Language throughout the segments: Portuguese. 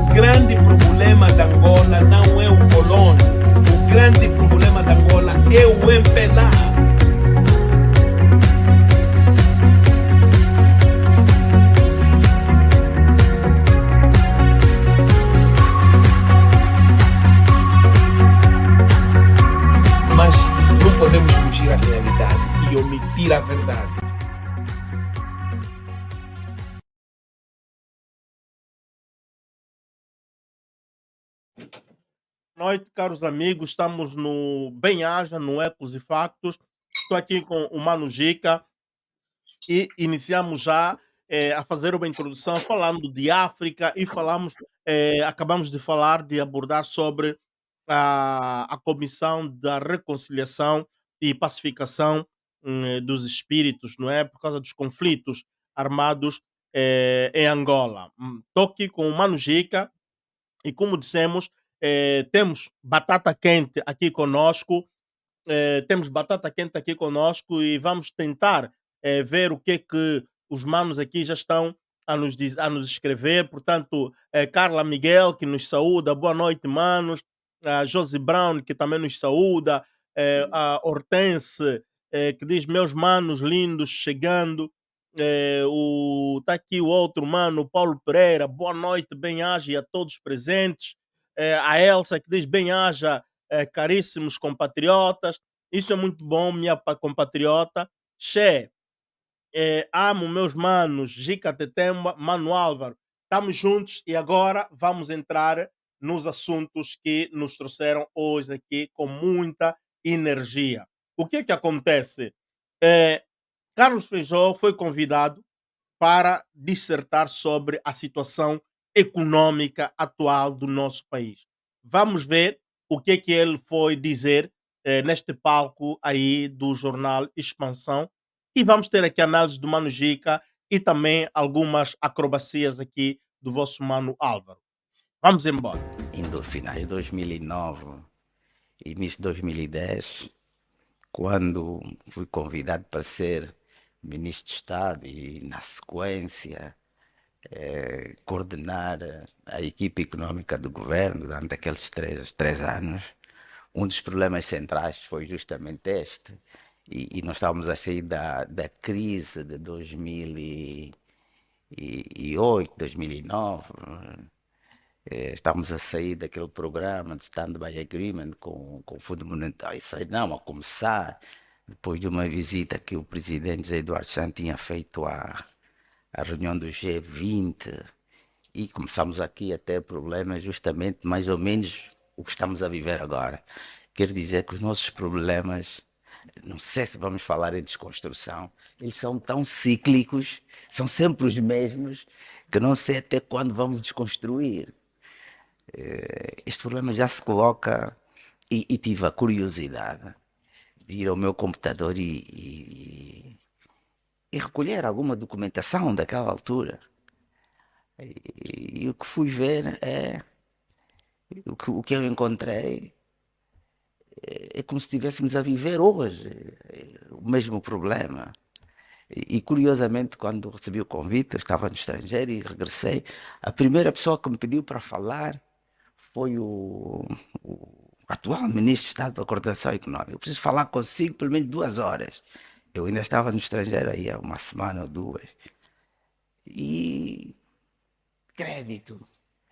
O grande problema de Angola não é o colônia. O grande problema de Angola é o MPLA. Mas não podemos fugir à realidade e omitir a verdade. Boa noite, caros amigos. Estamos no Bem-Aja, no Ecos e Factos. Estou aqui com o Mano Gica e iniciamos já a fazer uma introdução falando de África e acabamos de falar, de abordar sobre a Comissão da Reconciliação e Pacificação dos Espíritos, não é? Por causa dos conflitos armados em Angola. Estou aqui com o Mano Gica e, como dissemos, temos batata quente aqui conosco, temos batata quente aqui conosco e vamos tentar ver o que é que os manos aqui já estão a nos escrever. Portanto, Carla Miguel, que nos saúda, boa noite, manos. A Josie Brown, que também nos saúda. A Hortense, que diz: Meus manos lindos chegando. Tá aqui o outro mano, o Paulo Pereira, boa noite, bem-aja a todos presentes. A Elsa, que diz: Bem-aja, caríssimos compatriotas. Isso é muito bom, minha compatriota. Che, amo meus manos, Gica Tetemba, Mano Álvaro. Estamos juntos e agora vamos entrar nos assuntos que nos trouxeram hoje aqui com muita energia. O que é que acontece? Eh, Carlos Feijó foi convidado para dissertar sobre a situação econômica atual do nosso país. Vamos ver o que é que ele foi dizer neste palco aí do jornal Expansão e vamos ter aqui a análise do Mano Gica e também algumas acrobacias aqui do vosso Mano Álvaro. Vamos embora. Finais de 2009, início de 2010, quando fui convidado para ser ministro de Estado e, na sequência, coordenar a equipe econômica do governo durante aqueles três anos, um dos problemas centrais foi justamente este. E nós estávamos a sair da crise de 2008, 2009. Estávamos a sair daquele programa de Stand-by Agreement com o Fundo Monetário. Isso aí não, a começar, depois de uma visita que o presidente José Eduardo Santos tinha feito à reunião do G20, e começamos aqui a ter problemas justamente mais ou menos o que estamos a viver agora. Quer dizer que os nossos problemas, não sei se vamos falar em desconstrução, eles são tão cíclicos, são sempre os mesmos, que não sei até quando vamos desconstruir. Este problema já se coloca e tive a curiosidade de ir ao meu computador e recolher alguma documentação daquela altura. E o que fui ver o que eu encontrei é como se estivéssemos a viver hoje o mesmo problema. E curiosamente, quando recebi o convite, eu estava no estrangeiro e regressei, a primeira pessoa que me pediu para falar foi o atual ministro de Estado da Coordenação Económica. Eu preciso falar consigo pelo menos 2 horas. Eu ainda estava no estrangeiro aí há uma semana ou duas. E crédito,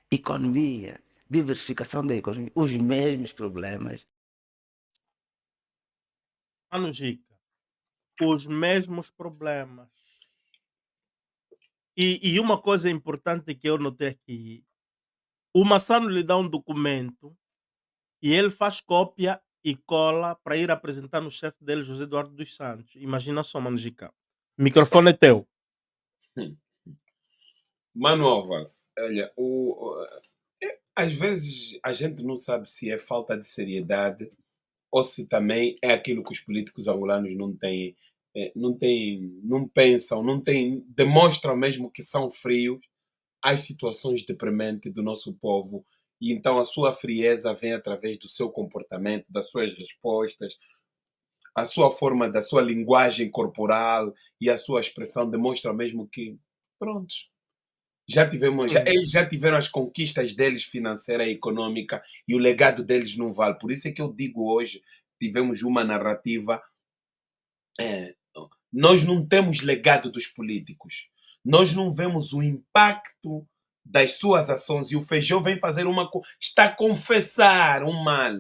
economia, diversificação da economia, os mesmos problemas. Mano Gica, os mesmos problemas. E uma coisa importante que eu notei aqui, o Massano lhe dá um documento e ele faz cópia e cola para ir apresentar no chefe dele, José Eduardo dos Santos. Imagina só, Manjica. O microfone é teu. Hum. Manova, olha, às vezes a gente não sabe se é falta de seriedade ou se também é aquilo que os políticos angolanos não têm, não pensam, não têm, demonstram mesmo que são frios às situações deprimentes do nosso povo. E então a sua frieza vem através do seu comportamento, das suas respostas, a sua forma, da sua linguagem corporal e a sua expressão demonstra mesmo que, pronto, Hum, eles já tiveram as conquistas deles financeira e econômica e o legado deles não vale. Por isso é que eu digo hoje, tivemos uma narrativa, eh, nós não temos legado dos políticos. Nós não vemos o impacto das suas ações e o Feijó vem fazer está a confessar um mal.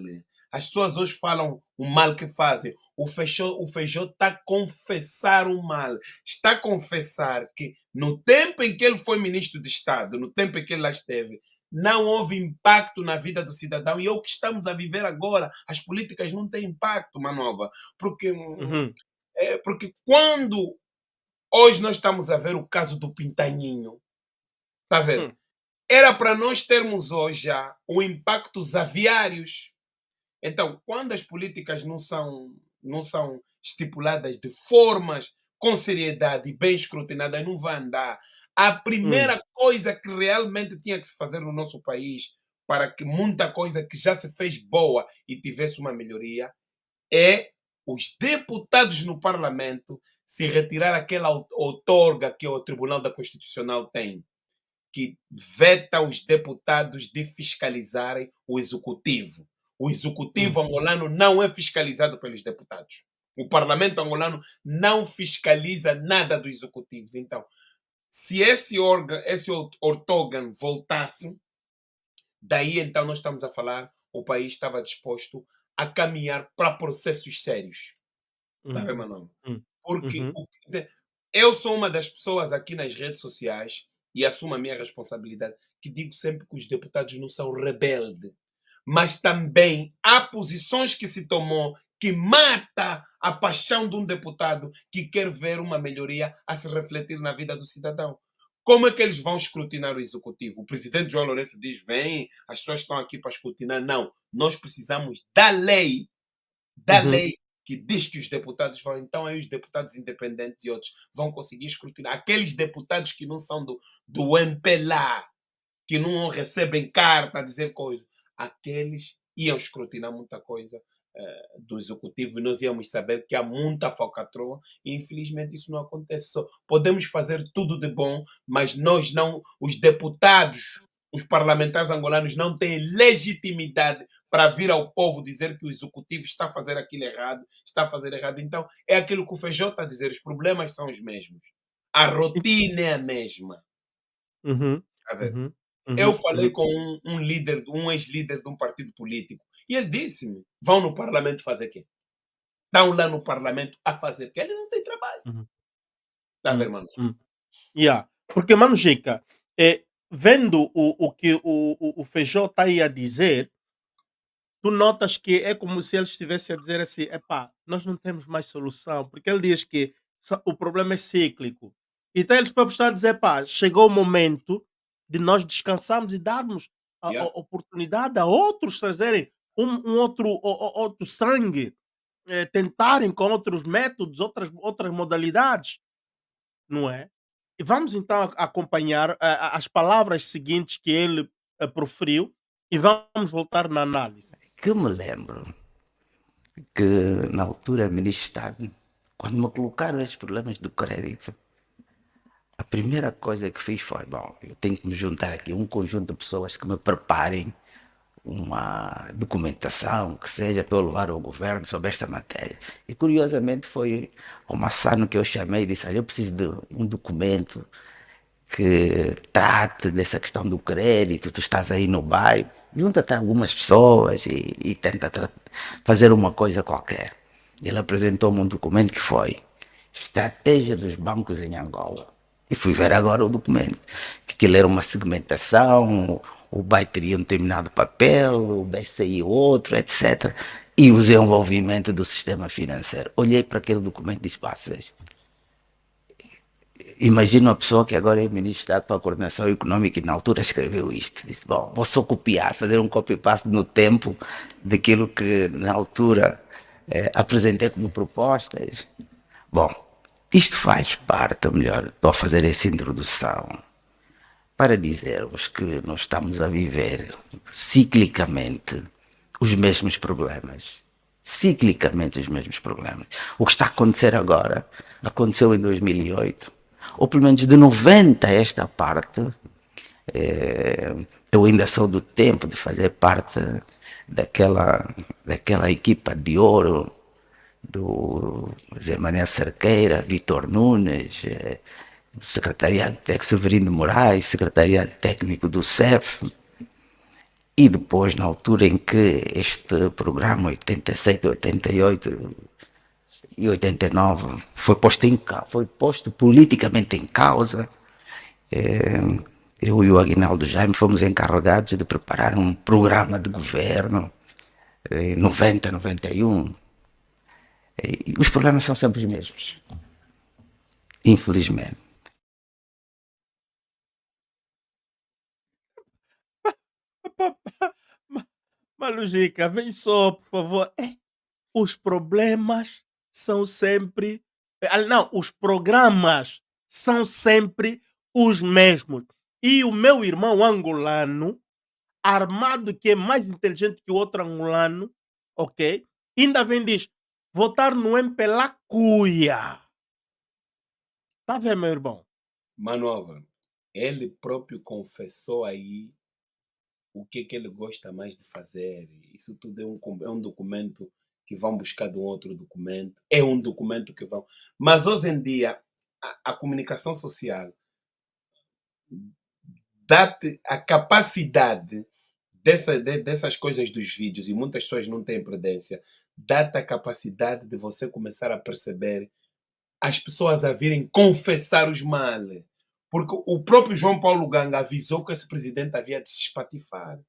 As pessoas hoje falam o mal que fazem. O Feijó está a confessar o mal. Está a confessar que no tempo em que ele foi ministro de Estado, no tempo em que ele lá esteve, não houve impacto na vida do cidadão e é o que estamos a viver agora. As políticas não têm impacto, Manova, porque uhum, porque quando hoje nós estamos a ver o caso do Pintanhinho, está a ver? hum, Era para nós termos hoje já o impacto dos aviários. Então, quando as políticas não são estipuladas de formas com seriedade e bem escrutinadas, não vai andar. A hum, primeira coisa que realmente tinha que se fazer no nosso país para que muita coisa que já se fez boa e tivesse uma melhoria é os deputados no Parlamento se retirar aquela outorga que o Tribunal da Constitucional tem, que veta os deputados de fiscalizarem o executivo. O executivo hum, angolano não é fiscalizado pelos deputados. O parlamento angolano não fiscaliza nada dos executivos. Então, se esse órgão, esse ortogan voltasse, daí então nós estamos a falar, o país estava disposto a caminhar para processos sérios. Está a hum, ver, Manuel? hum, Porque uhum, eu sou uma das pessoas aqui nas redes sociais e assumo a minha responsabilidade, que digo sempre que os deputados não são rebeldes, mas também há posições que se tomou que mata a paixão de um deputado que quer ver uma melhoria a se refletir na vida do cidadão. Como é que eles vão escrutinar o executivo? O presidente João Lourenço diz: vem, as pessoas estão aqui para escrutinar. Não, nós precisamos da uhum, lei que diz que os deputados vão, então aí os deputados independentes e outros vão conseguir escrutinar. Aqueles deputados que não são do MPLA, que não recebem carta a dizer coisas, aqueles iam escrutinar muita coisa do executivo e nós íamos saber que há muita falcatrua e infelizmente isso não acontece. Só podemos fazer tudo de bom, mas nós não, os deputados, os parlamentares angolanos não têm legitimidade para vir ao povo dizer que o executivo está a fazer aquilo errado, está a fazer errado. Então, é aquilo que o Feijó está a dizer, os problemas são os mesmos. A e- rotina é a mesma. uhum, A ver, uhum, eu uhum, falei uhum, com um líder, um ex-líder de um partido político, e ele disse-me: vão no parlamento fazer quê? Estão lá no parlamento a fazer quê? Ele não tem trabalho. uhum, Está a ver, hum, mano? hum. Yeah. Porque, mano, Jica, vendo o que o Feijó está aí a dizer, tu notas que é como se ele estivesse a dizer assim: epá, nós não temos mais solução, porque ele diz que o problema é cíclico. Então eles próprios estão a dizer: pá, chegou o momento de nós descansarmos e darmos a Yeah. oportunidade a outros trazerem um outro, outro sangue, tentarem com outros métodos, outras modalidades, não é? E vamos então acompanhar as palavras seguintes que ele proferiu e vamos voltar na análise. Que me lembro que na altura ministro de Estado, quando me colocaram estes problemas do crédito, a primeira coisa que fiz foi, bom, eu tenho que me juntar aqui um conjunto de pessoas que me preparem uma documentação que seja para eu levar ao governo sobre esta matéria. E curiosamente foi o Massano que eu chamei e disse, olha, eu preciso de um documento que trate dessa questão do crédito, tu estás aí no bairro, junta-te a algumas pessoas e tenta fazer uma coisa qualquer. Ele apresentou-me um documento que foi Estratégia dos Bancos em Angola. E fui ver agora o documento, que aquilo era uma segmentação, o BAE teria um determinado papel, o BCI outro, etc. E o desenvolvimento do sistema financeiro. Olhei para aquele documento e disse, pá, veja, imagina uma pessoa que agora é ministro de Estado para a Coordenação Económica e na altura escreveu isto. Disse, bom, vou só copiar, fazer um copy-paste no tempo daquilo que na altura apresentei como propostas. Bom, isto faz parte, ou melhor, estou a fazer essa introdução para dizer-vos que nós estamos a viver ciclicamente os mesmos problemas. Ciclicamente os mesmos problemas. O que está a acontecer agora aconteceu em 2008, ou pelo menos de 90 a esta parte. Eu ainda sou do tempo de fazer parte daquela equipa de ouro do Zé Mané Cerqueira, Vitor Nunes, secretariado técnico Severino Moraes, secretariado técnico do CEF, e depois, na altura em que este programa 87, 88 e 89 foi posto politicamente em causa, eu e o Aguinaldo Jaime fomos encarregados de preparar um programa de governo em 90, 91. E os problemas são sempre os mesmos, infelizmente. Malujica, vem só, por favor. Os problemas são sempre. Não, os programas são sempre os mesmos. E o meu irmão angolano, armado que é mais inteligente que o outro angolano, ok? Ainda vem e diz: votar no MPLA cuia. Tá vendo, meu irmão? Manova, ele próprio confessou aí o que ele gosta mais de fazer. Isso tudo é um documento que vão buscar de um outro documento. É um documento que vão. Mas hoje em dia, a comunicação social dá-te a capacidade dessas coisas dos vídeos, e muitas pessoas não têm prudência, dá-te a capacidade de você começar a perceber as pessoas a virem confessar os males. Porque o próprio João Paulo Ganga avisou que esse presidente havia de se espatifar.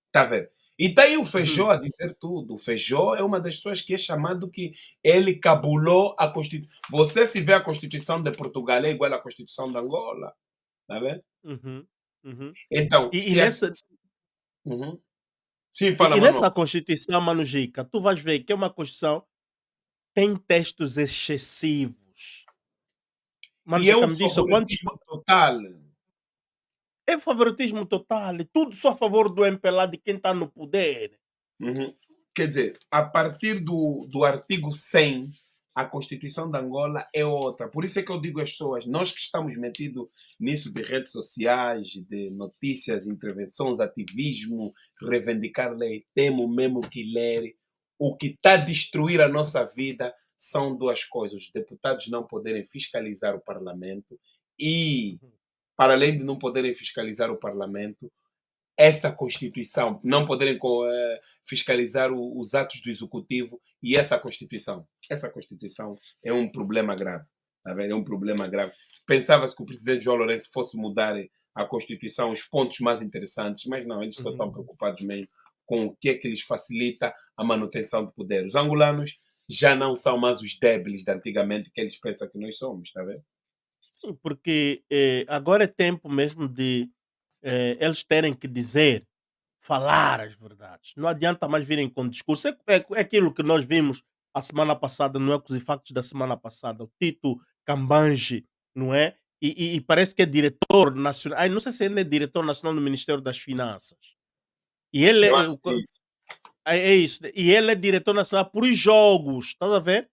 Está a ver? E está aí o Feijó a dizer tudo. O Feijó é uma das pessoas que é chamado que ele cabulou a Constituição. Você se vê a Constituição de Portugal é igual à Constituição de Angola. Está a ver? Uhum, uhum. Então, E, e se assim... nessa, Uhum. Sim, e, fala, e nessa Manuel. Constituição, Manujica, tu vais ver que é uma Constituição tem textos excessivos. E é Manujica um me disse, quantos. favoritismo total. É favoritismo total, tudo só a favor do MPLA, de quem está no poder. Uhum. Quer dizer, a partir do artigo 100, a Constituição de Angola é outra. Por isso é que eu digo às pessoas, nós que estamos metidos nisso de redes sociais, de notícias, intervenções, ativismo, reivindicar lei, temos mesmo que ler. O que está a destruir a nossa vida são duas coisas. Os deputados não poderem fiscalizar o parlamento e, para além de não poderem fiscalizar o parlamento, essa Constituição, não poderem fiscalizar os atos do Executivo e essa Constituição. Essa Constituição é um problema grave. Tá vendo? É um problema grave. Pensava-se que o presidente João Lourenço fosse mudar a Constituição, os pontos mais interessantes, mas não, eles só estão preocupados mesmo com o que é que lhes facilita a manutenção do poder. Os angolanos já não são mais os débiles de antigamente que eles pensam que nós somos, está vendo? Sim, porque agora é tempo mesmo de eles terem que dizer, falar as verdades. Não adianta mais virem com discurso. É aquilo que nós vimos a semana passada, no Ecos e Factos da semana passada, o Tito Cambange, não é? E parece que é diretor nacional. Ai, não sei se ele é diretor nacional do Ministério das Finanças. E ele Eu é, acho que é isso. é isso. E ele é diretor nacional por os jogos. Estás a ver?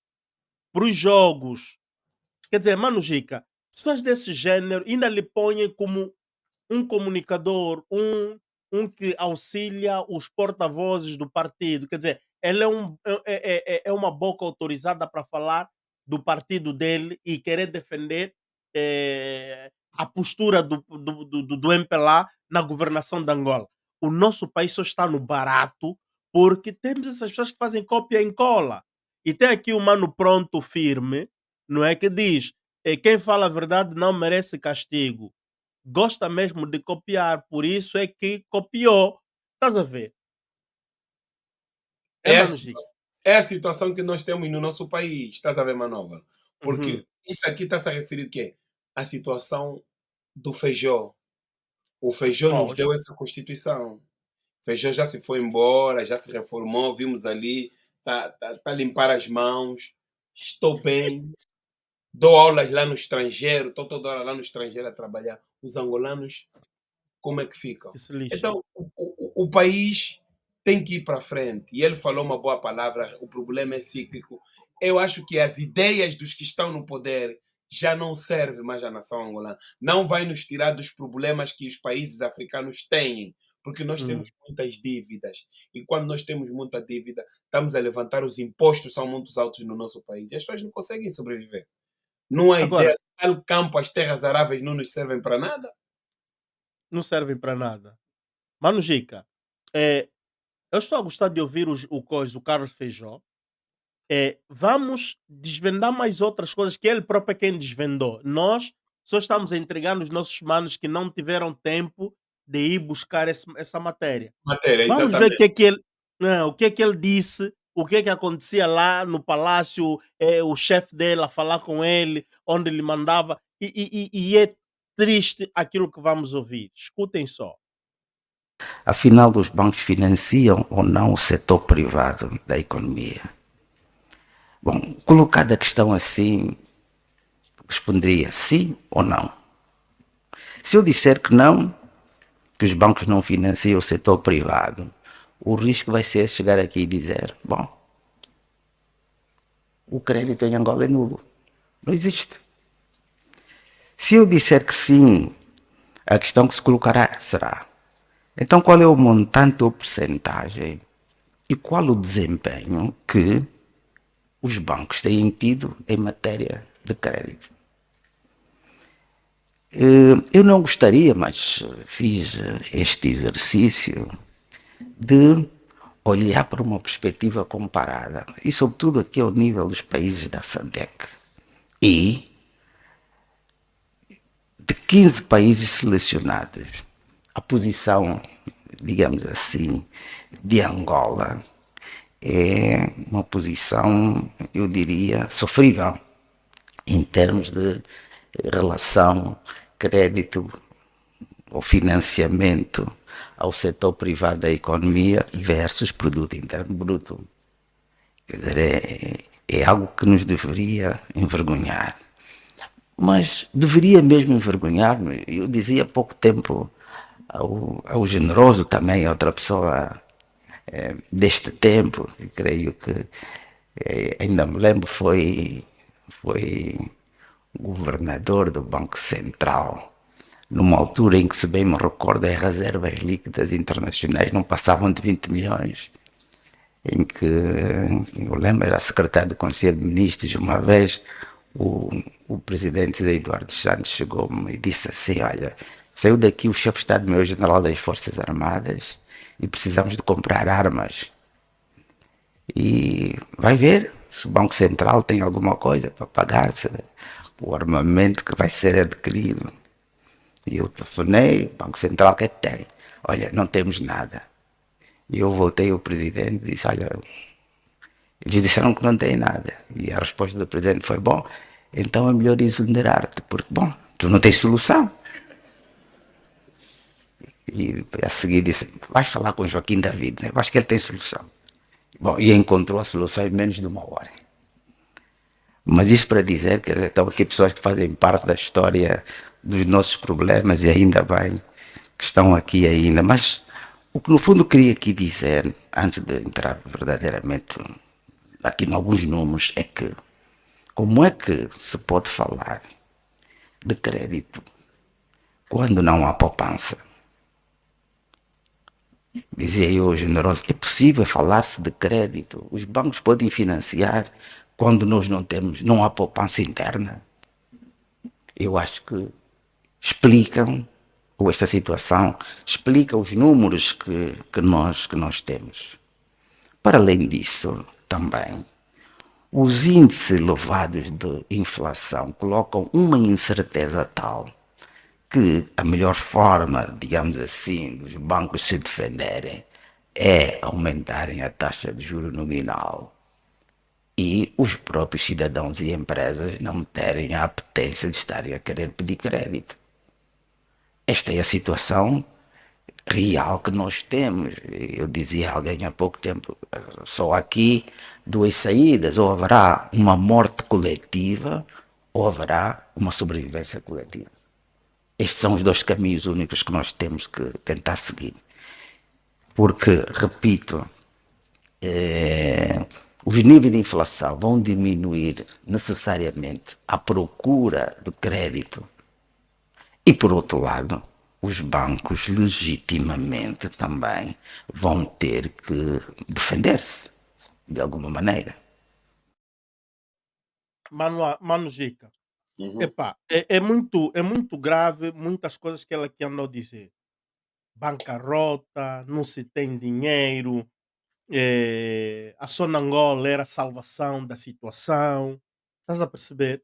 Por os jogos. Quer dizer, Mano Jica, pessoas desse gênero ainda lhe põem como um comunicador, um que auxilia os porta-vozes do partido. Quer dizer, ele é uma boca autorizada para falar do partido dele e querer defender a postura do MPLA na governação de Angola. O nosso país só está no barato porque temos essas pessoas que fazem cópia em cola. E tem aqui o mano pronto, firme, não é? Que diz: quem fala a verdade não merece castigo. Gosta mesmo de copiar, por isso é que copiou. Estás a ver? É, É a Mano Gica? situação, é a situação que nós temos no nosso país, estás a ver, Manova? Uhum. Porque isso aqui está-se a referir o quê? A situação do Feijó. O Feijó nos Pois, deu essa Constituição. Feijó já se foi embora, já se reformou, vimos ali, tá a limpar as mãos, estou bem, dou aulas lá no estrangeiro, estou toda hora lá no estrangeiro a trabalhar. Os angolanos, como é que ficam? que se lixem. Então, o país tem que ir para frente. E ele falou uma boa palavra, o problema é cíclico. Eu acho que as ideias dos que estão no poder já não servem mais à nação angolana. Não vai nos tirar dos problemas que os países africanos têm, porque nós temos Hum. muitas dívidas. E quando nós temos muita dívida, estamos a levantar os impostos, são muito altos no nosso país. E as pessoas não conseguem sobreviver. Não há ideia. Agora, Tal campo, as terras aráveis não nos servem para nada. não servem para nada. Mano Gica, eu estou a gostar de ouvir o Carlos Feijó. Vamos desvendar mais outras coisas que ele próprio é quem desvendou. Nós só estamos a entregar nos nossos manos que não tiveram tempo de ir buscar essa matéria. Matéria, Vamos ver exatamente. o que é que ele disse, o que é que acontecia lá no palácio, o chefe dele a falar com ele, onde ele mandava, e é triste aquilo que vamos ouvir. Escutem só. Afinal, os bancos financiam ou não o setor privado da economia? Bom, colocada a questão assim, responderia sim ou não. Se eu disser que não, que os bancos não financiam o setor privado, o risco vai ser chegar aqui e dizer, bom, o crédito em Angola é nulo, não existe. Se eu disser que sim, a questão que se colocará será, então qual é o montante ou percentagem e qual o desempenho que os bancos têm tido em matéria de crédito? Eu não gostaria, mas fiz este exercício de olhar para uma perspectiva comparada, e sobretudo aqui ao nível dos países da SADC. E de 15 países selecionados, a posição, digamos assim, de Angola é uma posição, eu diria, sofrível em termos de relação crédito ou financiamento ao setor privado da economia versus produto interno bruto. Quer dizer, é algo que nos deveria envergonhar. Mas deveria mesmo envergonhar-me. Eu dizia há pouco tempo ao generoso também, outra pessoa deste tempo, creio que ainda me lembro, foi governador do Banco Central, numa altura em que, se bem me recordo, as reservas líquidas internacionais não passavam de 20 milhões, em que, eu lembro, era secretário do Conselho de Ministros, uma vez o presidente Eduardo Santos chegou-me e disse assim, olha, saiu daqui o chefe de Estado-Maior-General das Forças Armadas e precisamos de comprar armas. E vai ver se o Banco Central tem alguma coisa para pagar o armamento que vai ser adquirido. E eu telefonei, o Banco Central que tem? Olha, não temos nada. E eu voltei ao presidente e disse, olha, eles disseram que não tem nada. E a resposta do presidente foi, bom, então é melhor exonerar-te, porque, bom, tu não tens solução. E a seguir disse, vais falar com Joaquim David, né? Acho que ele tem solução. Bom, e encontrou a solução em menos de uma hora. Mas isso para dizer que estão aqui pessoas que fazem parte da história dos nossos problemas e ainda bem que estão aqui ainda. Mas o que no fundo queria aqui dizer, antes de entrar verdadeiramente aqui em alguns números, é que como é que se pode falar de crédito quando não há poupança? Dizia eu, generoso, é possível falar-se de crédito? Os bancos podem financiar quando nós não há poupança interna? Eu acho que explicam, ou esta situação explica os números que nós temos. Para além disso, também, Os índices elevados de inflação colocam uma incerteza tal que a melhor forma, digamos assim, dos bancos se defenderem é aumentarem a taxa de juro nominal e os próprios cidadãos e empresas não terem a apetência de estarem a querer pedir crédito. Esta é a situação real que nós temos. Eu dizia a alguém há pouco tempo, só aqui duas saídas, ou haverá uma morte coletiva ou haverá uma sobrevivência coletiva. Estes são os dois caminhos únicos que nós temos que tentar seguir. Porque, repito, os níveis de inflação vão diminuir necessariamente a procura de crédito. E, por outro lado, os bancos legitimamente também vão ter que defender-se de alguma maneira. Mano Gica, Uhum. epá, é muito grave muitas coisas que ela aqui andou a dizer. Bancarrota, não se tem dinheiro, a Sonangol era a salvação da situação. Estás a perceber?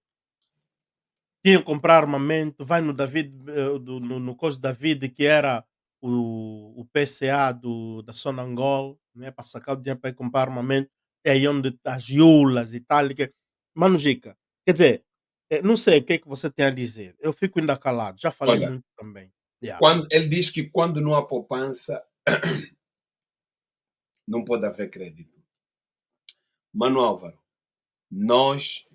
Tinha que comprar armamento, vai no David, no coisa David, que era o PCA da Sonangol, né, para sacar o dinheiro para ir comprar armamento, é aí onde tá as Yulas e tal. Mano Gica, quer dizer, não sei o que é que você tem a dizer. Eu fico ainda calado, já falei Olha, muito também. Yeah. quando, ele diz que quando não há poupança, não pode haver crédito. Mano Álvaro, nós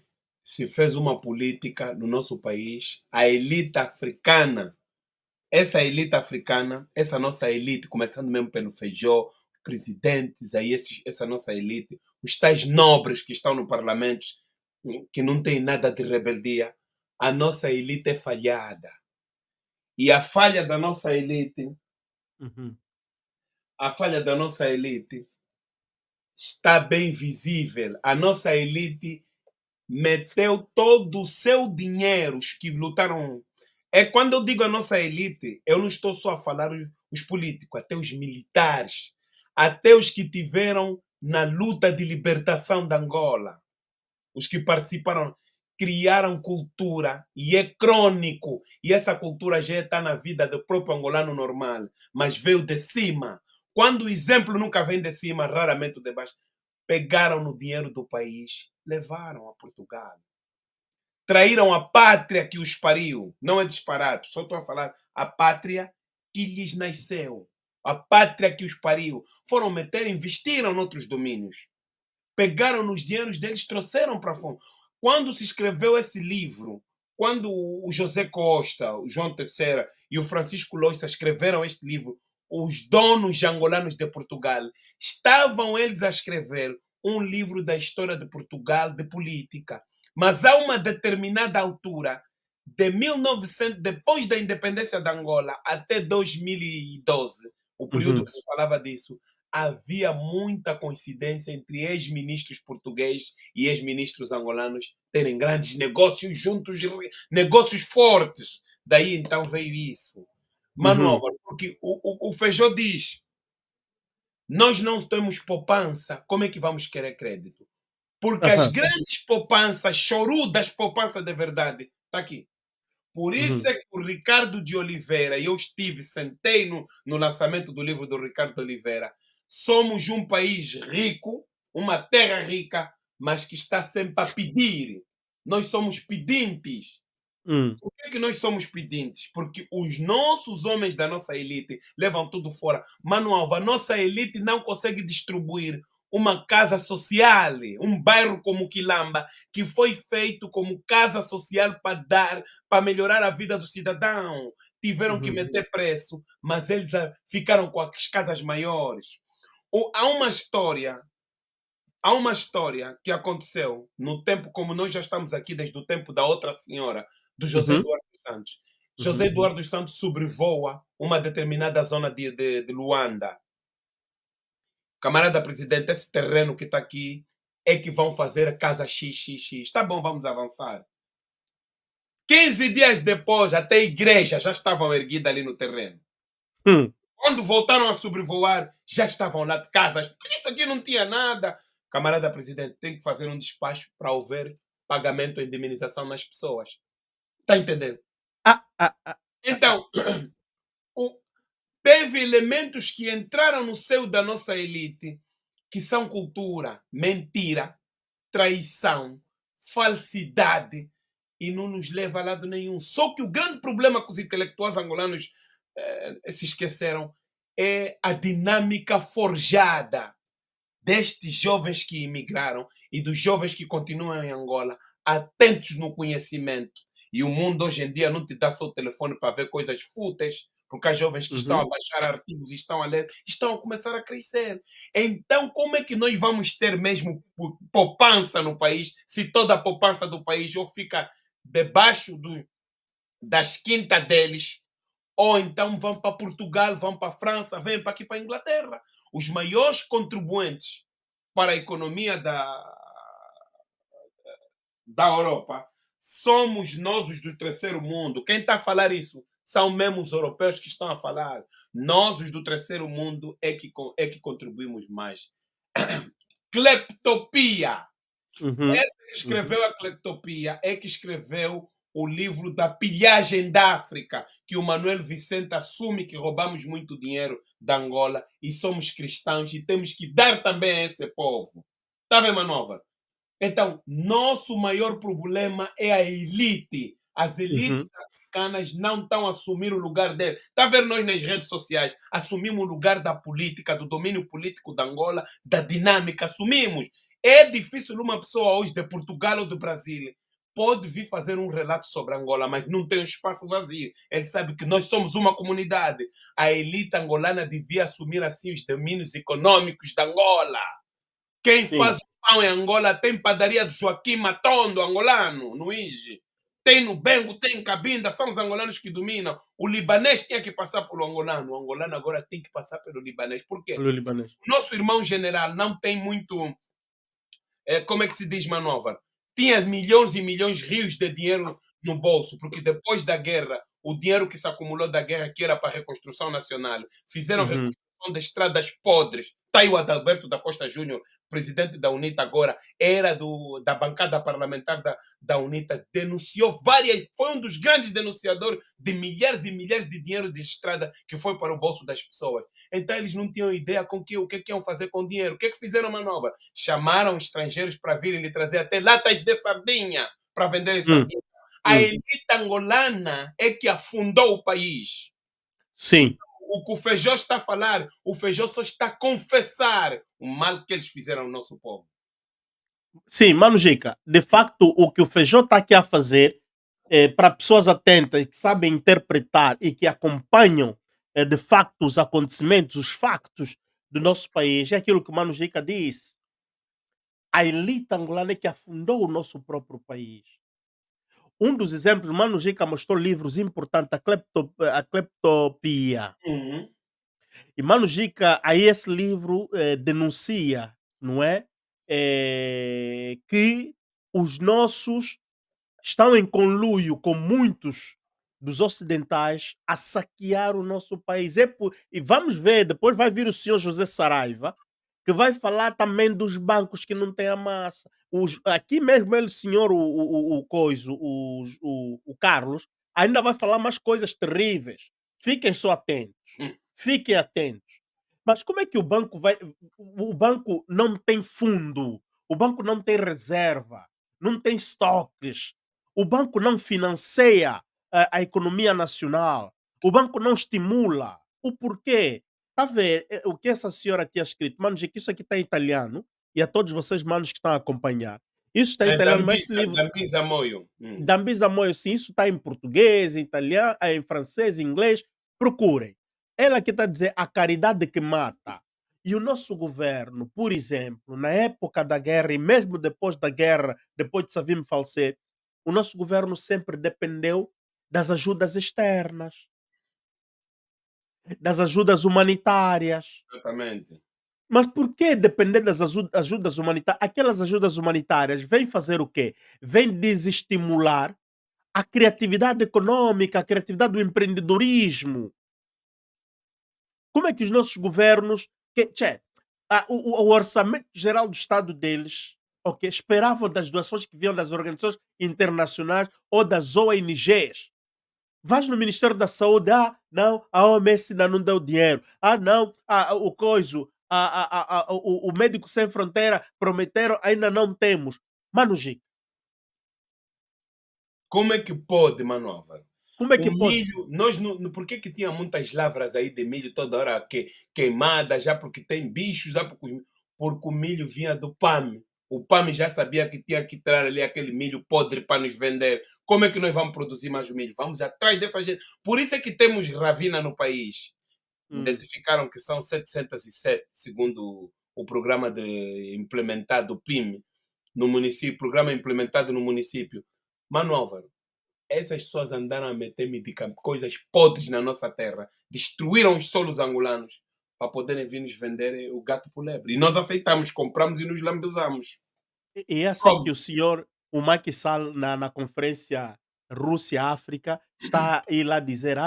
se fez uma política no nosso país, a elite africana, essa nossa elite, começando mesmo pelo Feijó, presidentes, aí essa nossa elite, os tais nobres que estão no parlamento, que não tem nada de rebeldia, a nossa elite é falhada. E a falha da nossa elite, Uhum. a falha da nossa elite está bem visível. A nossa elite meteu todo o seu dinheiro, os que lutaram. É quando eu digo a nossa elite, eu não estou só a falar os políticos, até os militares, até os que tiveram na luta de libertação da Angola, os que participaram, criaram cultura e é crônico. E essa cultura já está na vida do próprio angolano normal, mas veio de cima. Quando o exemplo nunca vem de cima, raramente de baixo, pegaram no dinheiro do país, levaram a Portugal. Traíram a pátria que os pariu. Não é disparado, só estou a falar a pátria que lhes nasceu. A pátria que os pariu. Foram meter, investiram noutros domínios. Pegaram nos dinheiros deles, trouxeram para fora. Quando se escreveu esse livro, quando o José Costa, o João Teixeira e o Francisco Loissa escreveram este livro, os donos angolanos de Portugal, estavam eles a escrever um livro da história de Portugal, de política. Mas a uma determinada altura, de 1900, depois da independência da Angola até 2012, o período Uhum. que se falava disso, havia muita coincidência entre ex-ministros portugueses e ex-ministros angolanos terem grandes negócios juntos, negócios fortes. Daí então veio isso. Manuel, Uhum. porque o Feijó diz, nós não temos poupança, como é que vamos querer crédito? Porque as Aham. grandes poupanças, chorudas poupanças de verdade, está aqui. Por isso Uhum. é que o Ricardo de Oliveira, e eu estive, sentei no lançamento do livro do Ricardo de Oliveira, somos um país rico, uma terra rica, mas que está sempre a pedir. Nós somos pedintes. Hum. Por que nós somos pedintes? Porque os nossos homens da nossa elite levam tudo fora. Manuel, a nossa elite não consegue distribuir uma casa social, um bairro como Quilamba, que foi feito como casa social para dar, para melhorar a vida do cidadão. Tiveram que Uhum. meter preço, mas eles ficaram com as casas maiores. Há uma história que aconteceu no tempo, como nós já estamos aqui desde o tempo da outra senhora, do José Uhum. Eduardo dos Santos. José Uhum. Eduardo dos Santos sobrevoa uma determinada zona de Luanda. Camarada presidente, esse terreno que está aqui é que vão fazer a casa XXX. Tá bom, vamos avançar. 15 dias depois, até igrejas já estavam erguidas ali no terreno. Hum. Quando voltaram a sobrevoar, já estavam lá de casas. Isto aqui não tinha nada. camarada presidente, tem que fazer um despacho para haver pagamento ou indemnização nas pessoas. Está a entender? Ah, ah, ah, ah, ah. Então, o- teve elementos que entraram no seio da nossa elite, que são cultura, mentira, traição, falsidade, e não nos leva a lado nenhum. Só que o grande problema que os intelectuais angolanos se esqueceram é a dinâmica forjada destes jovens que imigraram e dos jovens que continuam em Angola, atentos no conhecimento. E o mundo hoje em dia não te dá só o telefone para ver coisas fúteis, porque há jovens que estão a Uhum, baixar artigos e estão a ler, estão a começar a crescer. Então, como é que nós vamos ter mesmo poupança no país se toda a poupança do país ou fica debaixo das quintas deles, ou então vão para Portugal, vão para a França, vêm para aqui para a Inglaterra? Os maiores contribuintes para a economia da Europa somos nós, os do terceiro mundo. Quem está a falar isso são mesmo os europeus que estão a falar. Nós, os do terceiro mundo, é que contribuímos mais. Cleptopia. uhum, Essa que uhum. escreveu a Cleptopia é que escreveu o livro da pilhagem da África, que o Manuel Vicente assume que roubamos muito dinheiro da Angola e somos cristãos e temos que dar também a esse povo. Está bem, Manova? Então, nosso maior problema é a elite. As elites Uhum. africanas não estão a assumir o lugar dele. Está a ver nós nas redes sociais? Assumimos o lugar da política, do domínio político da Angola, da dinâmica, assumimos. É difícil uma pessoa hoje de Portugal ou do Brasil pode vir fazer um relato sobre Angola, mas não tem um espaço vazio. Ele sabe que nós somos uma comunidade. A elite angolana devia assumir assim os domínios econômicos da Angola. Quem Sim. faz o pão em Angola tem padaria do Joaquim Matondo, angolano, no Ige. Tem no Bengo, tem em Cabinda, são os angolanos que dominam. O libanês tinha que passar pelo angolano. O angolano agora tem que passar pelo libanês. Por quê? Olha o libanês. O nosso irmão general não tem muito, como é que se diz, Manova? Tinha milhões e milhões, rios de dinheiro no bolso, porque depois da guerra, o dinheiro que se acumulou da guerra, que era para a reconstrução nacional, fizeram Uhum. reconstrução de estradas podres. Está aí o Adalberto da Costa Júnior, presidente da UNITA agora, era da bancada parlamentar da UNITA, denunciou várias, foi um dos grandes denunciadores de milhares e milhares de dinheiro de estrada que foi para o bolso das pessoas. Então eles não tinham ideia o que iam fazer com o dinheiro. O que fizeram, Manova? Chamaram estrangeiros para virem lhe trazer até latas de sardinha para venderem Hum, sardinha. A hum. elite angolana é que afundou o país. Sim. O que o Feijó está a falar, o Feijó só está a confessar o mal que eles fizeram ao nosso povo. Sim, Mano Jica, de facto, o que o Feijó está aqui a fazer, para pessoas atentas que sabem interpretar e que acompanham, de facto, os acontecimentos, os factos do nosso país, é aquilo que o Mano Jica disse. A elite angolana é que afundou o nosso próprio país. Um dos exemplos, o Mano Jica mostrou livros importantes, a Cleptopia. Uhum. E Mano Jica, aí esse livro denuncia, não é? Que os nossos estão em conluio com muitos dos ocidentais a saquear o nosso país. E vamos ver, depois vai vir o senhor José Saraiva, que vai falar também dos bancos que não têm a massa. Aqui mesmo ele, senhor, o coiso, o Carlos, ainda vai falar mais coisas terríveis. Fiquem só atentos. Hum. Fiquem atentos. Mas como é que o banco vai. O banco não tem fundo, o banco não tem reserva, não tem estoques, o banco não financia a economia nacional, o banco não estimula. O porquê? Está a ver o que essa senhora aqui ha escrito? Manos, é que isso aqui está em italiano e a todos vocês, manos, que estão a acompanhar. Isso está em É italiano, mas esse livro Dambisa Moio. da Ambisa Moio, sim, isso está em português, em italiano, em francês, em inglês. Procurem. Ela aqui está a dizer a caridade que mata. E o nosso governo, por exemplo, na época da guerra e mesmo depois da guerra, depois de Savim falecer, o nosso governo sempre dependeu das ajudas externas, das ajudas humanitárias. Exatamente. Mas por que depender das ajudas humanitárias? Aquelas ajudas humanitárias vêm fazer o quê? Vêm desestimular a criatividade econômica, a criatividade do empreendedorismo. Como é que os nossos governos. Tchê, o orçamento geral do Estado deles, ok, esperavam das doações que vinham das organizações internacionais ou das ONGs. Vais no Ministério da Saúde, não, a OMS ainda não deu dinheiro. Não, o coiso, o Médico Sem Fronteira prometeram, ainda não temos. Mano Gico, Como é que pode, Mano Álvaro? como é O que pode? milho, nós não, por que tinha muitas lavras aí de milho toda hora queimadas, já porque tem bichos, já porque o milho vinha do PAM. O PAM já sabia que tinha que tirar ali aquele milho podre para nos vender. Como é que nós vamos produzir mais o milho? Vamos atrás dessa gente. Por isso é que temos ravina no país. Hum. Identificaram que são 707, segundo o programa implementado, o PIM, no município, programa implementado no município. Mano Álvaro, essas pessoas andaram a meter coisas podres na nossa terra, destruíram os solos angolanos para poderem vir nos vender o gato por lebre. E nós aceitamos, compramos e nos lambuzamos. E é assim que Como? o senhor, o Macky Sall, na conferência Rússia-África, está a ir lá dizer: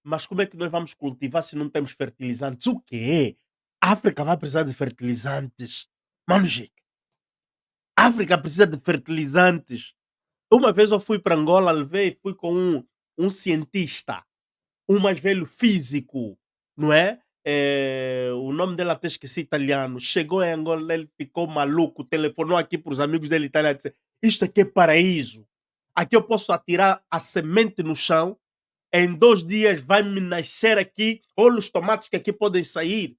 mas como é que nós vamos cultivar se não temos fertilizantes? O quê? A África vai precisar de fertilizantes. Mano, Gico, a África precisa de fertilizantes. Uma vez eu fui para Angola, fui com um cientista, um mais velho físico, não é? O nome dele até esqueci italiano. Chegou em Angola, ele ficou maluco, telefonou aqui para os amigos dele italianos, disse: isto aqui é paraíso. Aqui eu posso atirar a semente no chão, em 2 dias vai me nascer aqui, olha os tomates que aqui podem sair.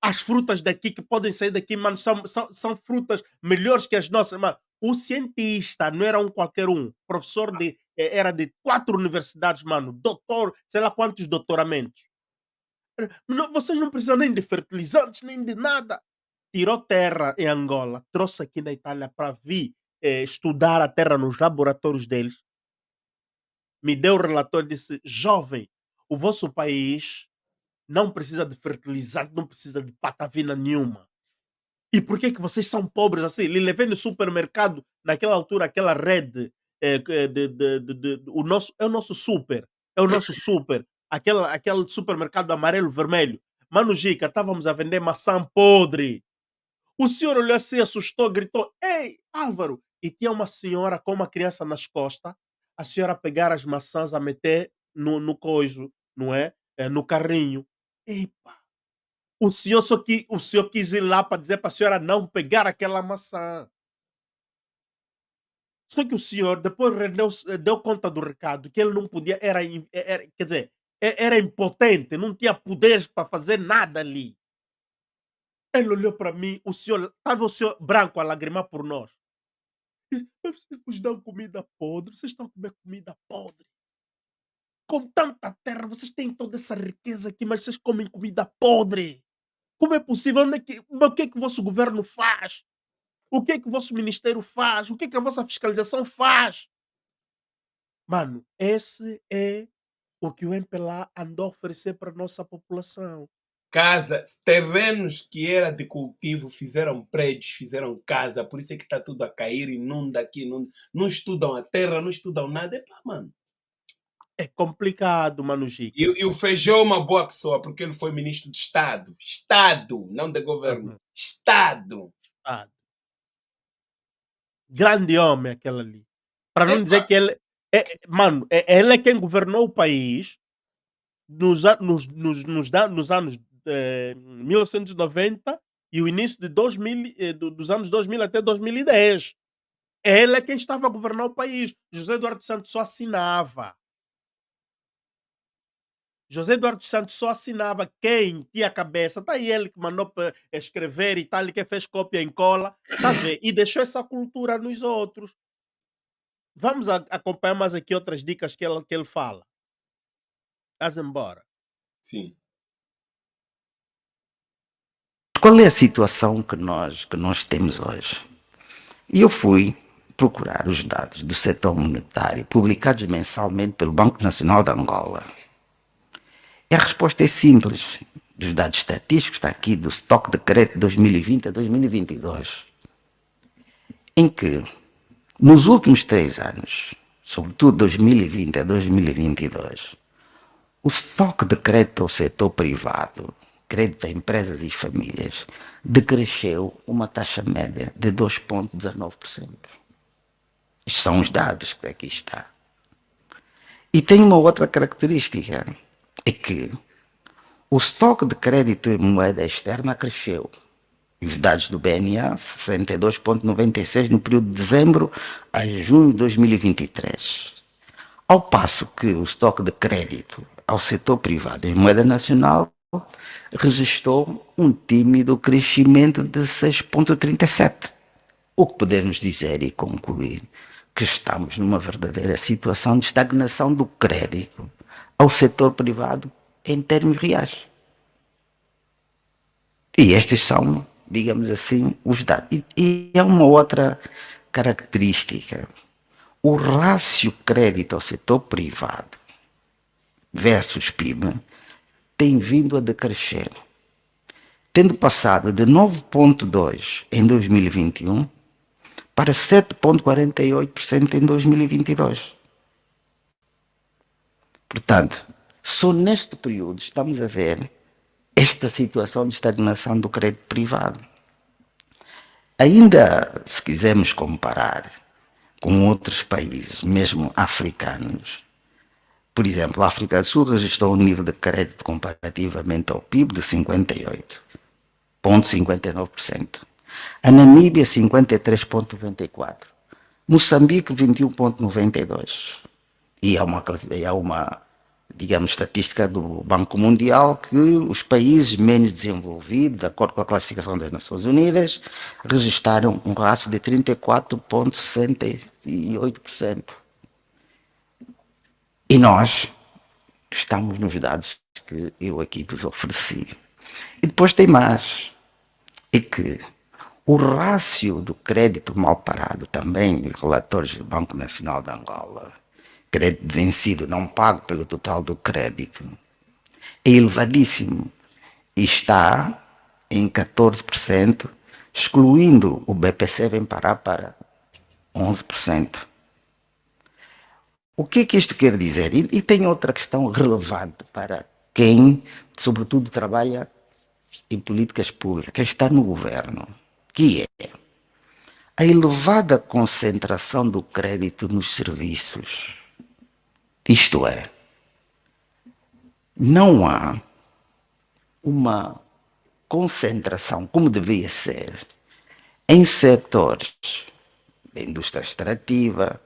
As frutas daqui que podem sair daqui, mano, são frutas melhores que as nossas, mano. O cientista não era um qualquer um, professor era de 4 universidades, mano, doutor, sei lá quantos doutoramentos. Vocês não precisam nem de fertilizantes, nem de nada. Tirou terra em Angola, trouxe aqui na Itália para vir estudar a terra nos laboratórios deles. Me deu o relatório e disse: jovem, o vosso país não precisa de fertilizante, não precisa de patavina nenhuma. E por que que vocês são pobres assim? Lhe levei no supermercado, naquela altura, aquela rede, o nosso, é o nosso super, é o nosso super, aquele supermercado amarelo vermelho. Mano Gica, estávamos a vender maçã podre. O senhor olhou assim, assustou, gritou: ei, Álvaro! E tinha uma senhora com uma criança nas costas, a senhora pegar as maçãs a meter no coiso, não é? No carrinho. Epa! O senhor quis ir lá para dizer para a senhora não pegar aquela maçã. Só que o senhor depois deu conta do recado, que ele não podia, quer dizer, era impotente, não tinha poderes para fazer nada ali. Ele olhou para mim, estava o senhor branco a lagrimar por nós. Disse: "Mas vocês vos dão comida podre, vocês estão a comer comida podre. Com tanta terra, vocês têm toda essa riqueza aqui, mas vocês comem comida podre. Como é possível? O que é que o vosso governo faz? O que é que o vosso ministério faz? O que é que a vossa fiscalização faz?" Mano, esse é o que o MPLA andou a oferecer para a nossa população. Casa, terrenos que era de cultivo, fizeram prédios, fizeram casa, por isso é que está tudo a cair, inunda aqui, não estudam a terra, não estudam nada. Epá, mano. É complicado, Mano Gica. E o Feijó é uma boa pessoa, porque ele foi ministro de Estado. Estado, não de governo. Uhum. Estado. Grande homem aquele ali. Para não dizer Epá, que ele. Mano, ele é quem governou o país nos anos 1990 e o início de 2000, dos anos 2000 até 2010. Ele é quem estava a governar o país. José Eduardo Santos só assinava. José Eduardo Santos só assinava quem tinha cabeça. Tá aí ele que mandou para escrever e tal, e que fez cópia em cola. Tá a ver? E deixou essa cultura nos outros. Vamos acompanhar mais aqui outras dicas que ele fala. Vas embora. sim. Qual é a situação que nós temos hoje? E eu fui procurar os dados do setor monetário publicados mensalmente pelo Banco Nacional de Angola. E a resposta é simples. Dos dados estatísticos, está aqui do estoque de crédito de 2020 a 2022, em que, nos últimos 3 anos, sobretudo 2020 a 2022, o estoque de crédito ao setor privado crédito a empresas e famílias decresceu uma taxa média de 2,19%. Estes são os dados que aqui está. E tem uma outra característica, é que o estoque de crédito em moeda externa cresceu. E os dados do BNA, 62,96 no período de dezembro a junho de 2023. Ao passo que o estoque de crédito ao setor privado em moeda nacional registrou um tímido crescimento de 6,37. O que podemos dizer e concluir que estamos numa verdadeira situação de estagnação do crédito ao setor privado em termos reais. E estes são, digamos assim, os dados. E há uma outra característica. O rácio crédito ao setor privado versus PIB tem vindo a decrescer, tendo passado de 9,2% em 2021 para 7,48% em 2022. Portanto, só neste período estamos a ver esta situação de estagnação do crédito privado. Ainda, se quisermos comparar com outros países, mesmo africanos, por exemplo, a África do Sul registrou um nível de crédito comparativamente ao PIB de 58,59%. A Namíbia, 53,94%. Moçambique, 21,92%. E há uma, digamos, estatística do Banco Mundial que os países menos desenvolvidos, de acordo com a classificação das Nações Unidas, registraram um rácio de 34,68%. E nós estamos nos dados que eu aqui vos ofereci. E depois tem mais. É que o rácio do crédito mal parado, também relatórios do Banco Nacional de Angola, crédito vencido não pago pelo total do crédito, é elevadíssimo e está em 14%, excluindo o BPC, vem parar para 11%. O que é que isto quer dizer? E tem outra questão relevante para quem, sobretudo, trabalha em políticas públicas, está no governo, que é a elevada concentração do crédito nos serviços. Isto é, não há uma concentração, como deveria ser, em setores da indústria extrativa,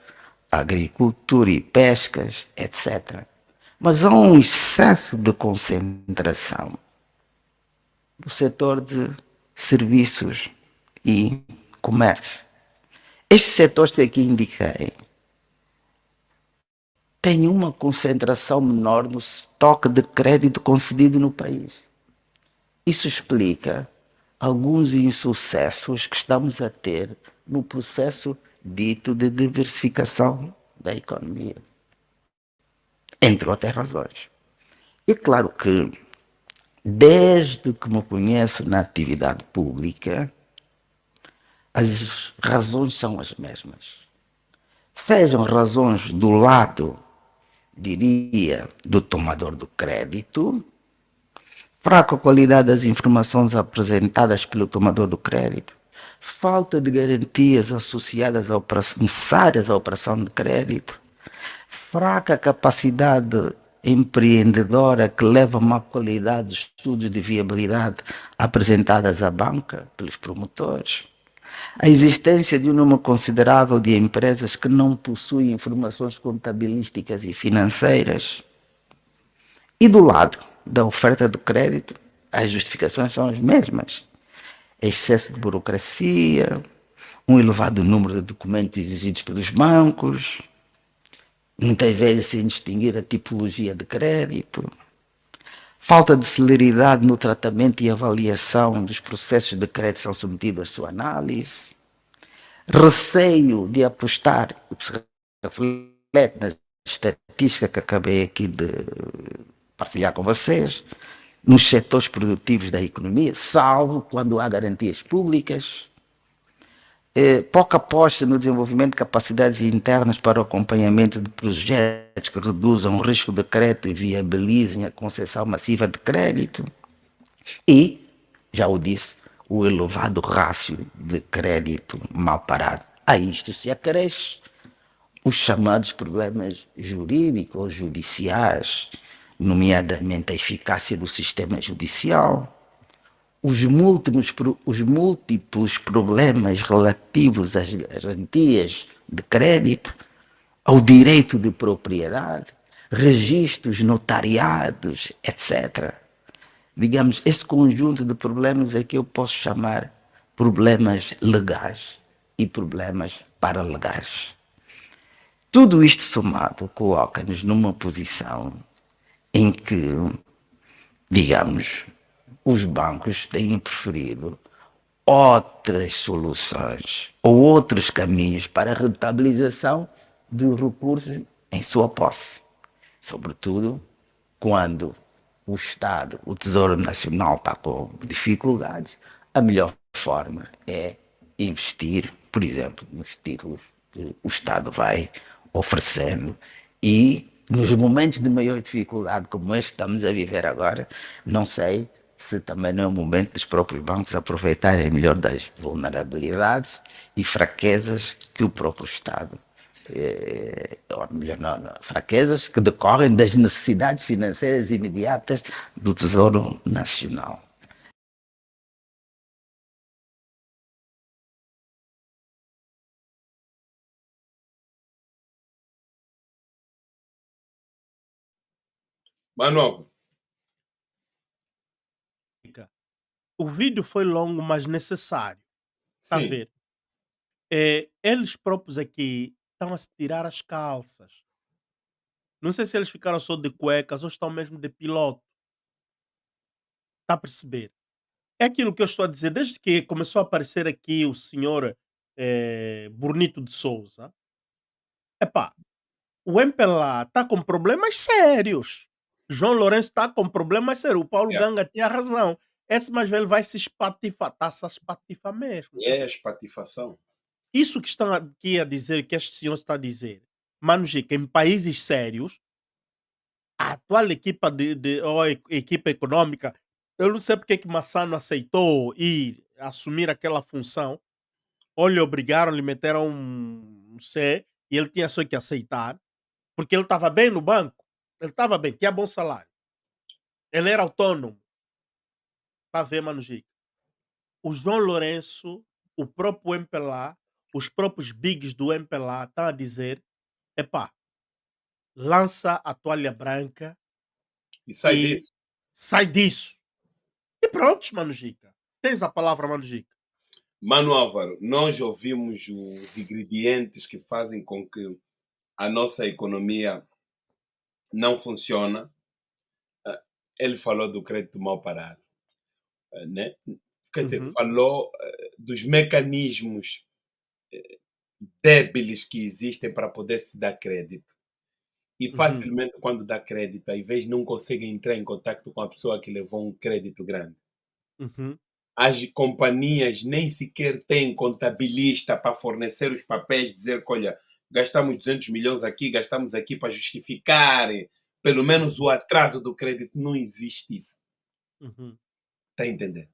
agricultura e pescas, etc. Mas há um excesso de concentração no setor de serviços e comércio. Estes setores que aqui indiquei têm uma concentração menor no estoque de crédito concedido no país. Isso explica alguns insucessos que estamos a ter no processo dito de diversificação da economia, entre outras razões. E claro que, desde que me conheço na atividade pública, as razões são as mesmas. Sejam razões do lado, diria, do tomador do crédito, fraca qualidade das informações apresentadas pelo tomador do crédito, falta de garantias associadas necessárias à operação de crédito, fraca capacidade empreendedora que leva a má qualidade dos estudos de viabilidade apresentadas à banca pelos promotores, a existência de um número considerável de empresas que não possuem informações contabilísticas e financeiras. E do lado da oferta do crédito, as justificações são as mesmas. Excesso de burocracia, um elevado número de documentos exigidos pelos bancos, muitas vezes sem distinguir a tipologia de crédito, falta de celeridade no tratamento e avaliação dos processos de crédito que são submetidos à sua análise, receio de apostar, o que se reflete na estatística que acabei aqui de partilhar com vocês, nos setores produtivos da economia, salvo quando há garantias públicas, pouca aposta no desenvolvimento de capacidades internas para o acompanhamento de projetos que reduzam o risco de crédito e viabilizem a concessão massiva de crédito, E, já o disse, o elevado rácio de crédito mal parado. A isto se acresce os chamados problemas jurídicos ou judiciais, nomeadamente a eficácia do sistema judicial, os múltiplos problemas relativos às garantias de crédito, ao direito de propriedade, registros notariados, etc. Digamos, esse conjunto de problemas é que eu posso chamar problemas legais e problemas paralegais. Tudo isto somado coloca-nos numa posição em que, digamos, os bancos têm preferido outras soluções ou outros caminhos para a rentabilização dos recursos em sua posse. Sobretudo quando o Estado, o Tesouro Nacional está com dificuldades, a melhor forma é investir, por exemplo, nos títulos que o Estado vai oferecendo e nos momentos de maior dificuldade como este que estamos a viver agora, não sei se também não é o momento dos próprios bancos aproveitarem melhor das vulnerabilidades e fraquezas que o próprio Estado, ou melhor, não, fraquezas que decorrem das necessidades financeiras imediatas do Tesouro Nacional. Mano, O vídeo foi longo, mas necessário. Está a sim, ver? Eles próprios aqui estão a se tirar as calças. Não sei se eles ficaram só de cuecas ou estão mesmo de piloto. Está a perceber? É aquilo que eu estou a dizer. Desde que começou a aparecer aqui o senhor Bonito de Souza, epá, o MPLA está com problemas sérios. João Lourenço está com problemas sérios. O Paulo yeah. Ganga tinha razão. Esse mais velho vai se espatifar. Está-se a espatifar mesmo. É a espatifação. Isso que estão aqui a dizer, que este senhor está a dizer, Mano Gica, em países sérios, a atual equipa ou equipa econômica, eu não sei porque que Massano aceitou ir assumir aquela função, ou lhe obrigaram, lhe meteram um C, e ele tinha só que aceitar, porque ele estava bem no banco, ele estava bem, tinha bom salário, ele era autônomo, está a ver, Mano Gica? O João Lourenço, o próprio MPLA, os próprios bigs do MPLA estão a dizer, epá, lança a toalha branca E sai e disso. sai disso. E prontos, Mano Gica. Tens a palavra, Mano Gica. Mano Álvaro, nós ouvimos os ingredientes que fazem com que a nossa economia não funciona. Ele falou do crédito mal parado, né? Quer dizer, Uhum, falou dos mecanismos débeis que existem para poder se dar crédito. E uhum, facilmente, quando dá crédito, às vezes não consegue entrar em contato com a pessoa que levou um crédito grande. uhum, As companhias nem sequer têm contabilista para fornecer os papéis, dizer que, olha, gastamos 200 milhões aqui, gastamos aqui para justificar pelo menos o atraso do crédito. Não existe isso. uhum. Está a entender?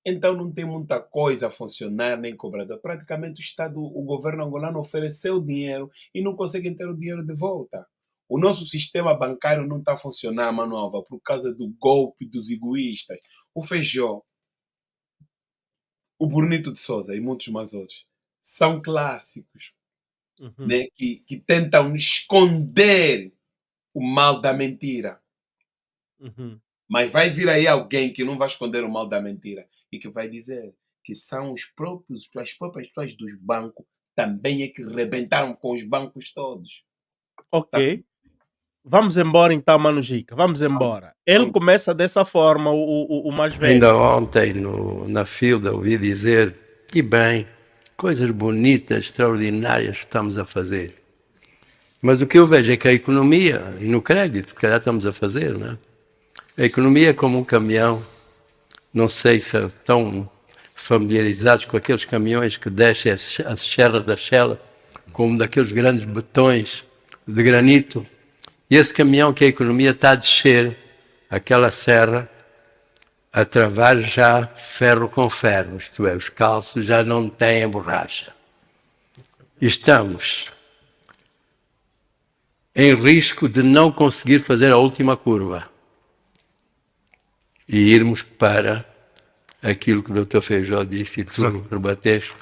Então não tem muita coisa a funcionar, nem cobrador. Praticamente o Estado, o governo angolano ofereceu dinheiro e não conseguem ter o dinheiro de volta. O nosso sistema bancário não está a funcionar, Manualva, por causa do golpe dos egoístas. O Feijó, o Bonito de Souza e muitos mais outros são clássicos, Uhum. né? que tentam esconder o mal da mentira. Uhum. Mas vai vir aí alguém que não vai esconder o mal da mentira e que vai dizer que são as próprias pessoas dos bancos também é que rebentaram com os bancos todos. Tá? Ok. Vamos embora então, Mano Gica. Vamos embora. Ele Vamos. começa dessa forma, o mais Ainda velho. ontem na fila ouvi dizer, e bem, coisas bonitas, extraordinárias que estamos a fazer. Mas o que eu vejo é que a economia, e no crédito, se calhar estamos a fazer, não é? A economia é como um caminhão, não sei se estão familiarizados com aqueles caminhões que descem a serra da Shela, como daqueles grandes betões de granito. E esse caminhão que a economia está a descer aquela serra, a travar já ferro com ferro, isto é, os calços já não têm borracha. Estamos em risco de não conseguir fazer a última curva e irmos para aquilo que o Dr. Feijó disse e tu rebateste,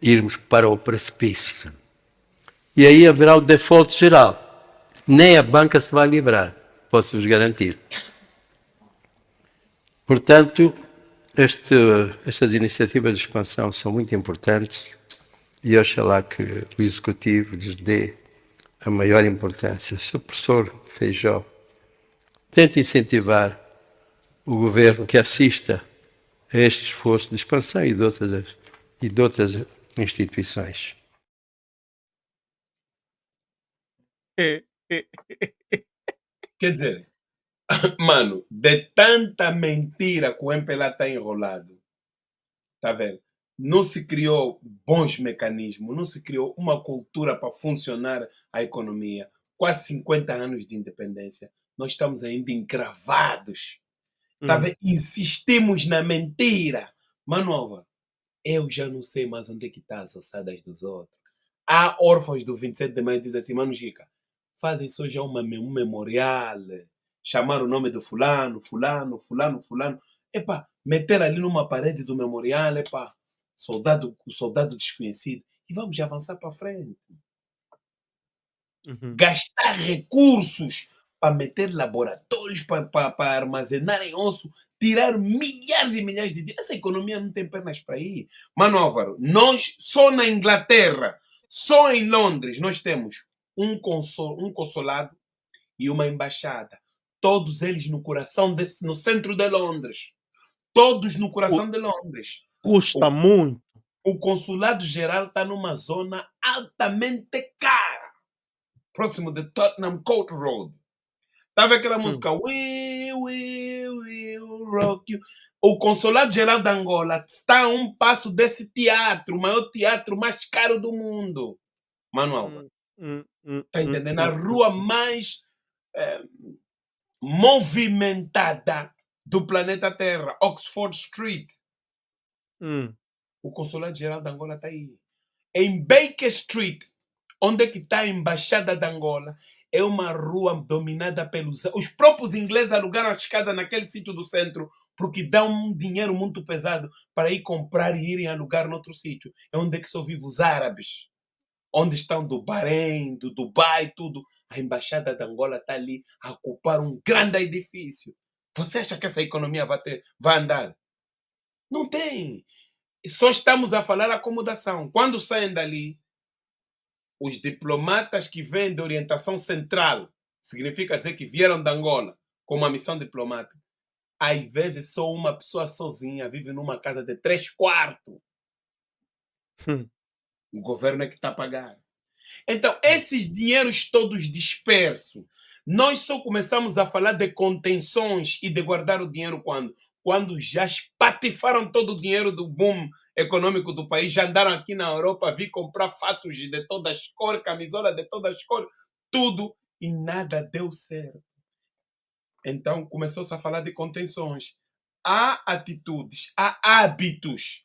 irmos para o precipício. E aí haverá o default geral. Nem a banca se vai livrar, posso-vos garantir. Portanto, estas iniciativas de expansão são muito importantes e oxalá que o Executivo lhes dê a maior importância. Sr. Professor Feijó, tente incentivar o Governo que assista a este esforço de expansão e de outras instituições. Quer dizer, mano, de tanta mentira que o MPLA está enrolado, tá vendo? Não se criou bons mecanismos, não se criou uma cultura para funcionar a economia. Quase 50 anos de independência, nós estamos ainda encravados. Tá vendo? Insistimos na mentira. Mano Álvaro, eu já não sei mais onde é que está as ossadas dos outros. Há órfãos do 27 de maio que dizem assim, Mano Gica, fazem só já um memorial, chamar o nome do fulano. Epa, meter ali numa parede do memorial, epa, o soldado desconhecido. E vamos avançar para frente. Gastar recursos para meter laboratórios, para armazenar em osso, tirar milhares e milhares de dinheiro. Essa economia não tem pernas para ir. Mano Álvaro, nós, só na Inglaterra, só em Londres, nós temos um consulado e uma embaixada. Todos eles no coração, no centro de Londres. Todos no coração de Londres. Custa muito. O consulado-geral está numa zona altamente cara, próximo de Tottenham Court Road. Estava aquela música We Will Rock You. O consulado-geral de Angola está a um passo desse teatro, o maior teatro mais caro do mundo. Manuel, está entendendo? A rua mais movimentada do planeta Terra, Oxford Street. O consulado-geral de Angola está aí. Em Baker Street, onde é que está a embaixada de Angola, é uma rua dominada pelos... Os próprios ingleses alugaram as casas naquele sítio do centro porque dão um dinheiro muito pesado para ir comprar e irem alugar noutro sítio. É onde é que só vivem os árabes. Onde estão do Bahrein, do Dubai, tudo. A embaixada de Angola está ali a ocupar um grande edifício. Você acha que essa economia vai andar? Não tem. Só estamos a falar acomodação. Quando saem dali, os diplomatas que vêm de orientação central, significa dizer que vieram de Angola com uma missão diplomática, às vezes só uma pessoa sozinha vive numa casa de 3 quartos. O governo é que está a pagar. Então, esses dinheiros todos dispersos, nós só começamos a falar de contenções e de guardar o dinheiro quando já espatifaram todo o dinheiro do boom econômico do país, já andaram aqui na Europa, vi comprar fatos de todas as cores, camisola de todas as cores, tudo, e nada deu certo. Então, começou-se a falar de contenções. Há atitudes, há hábitos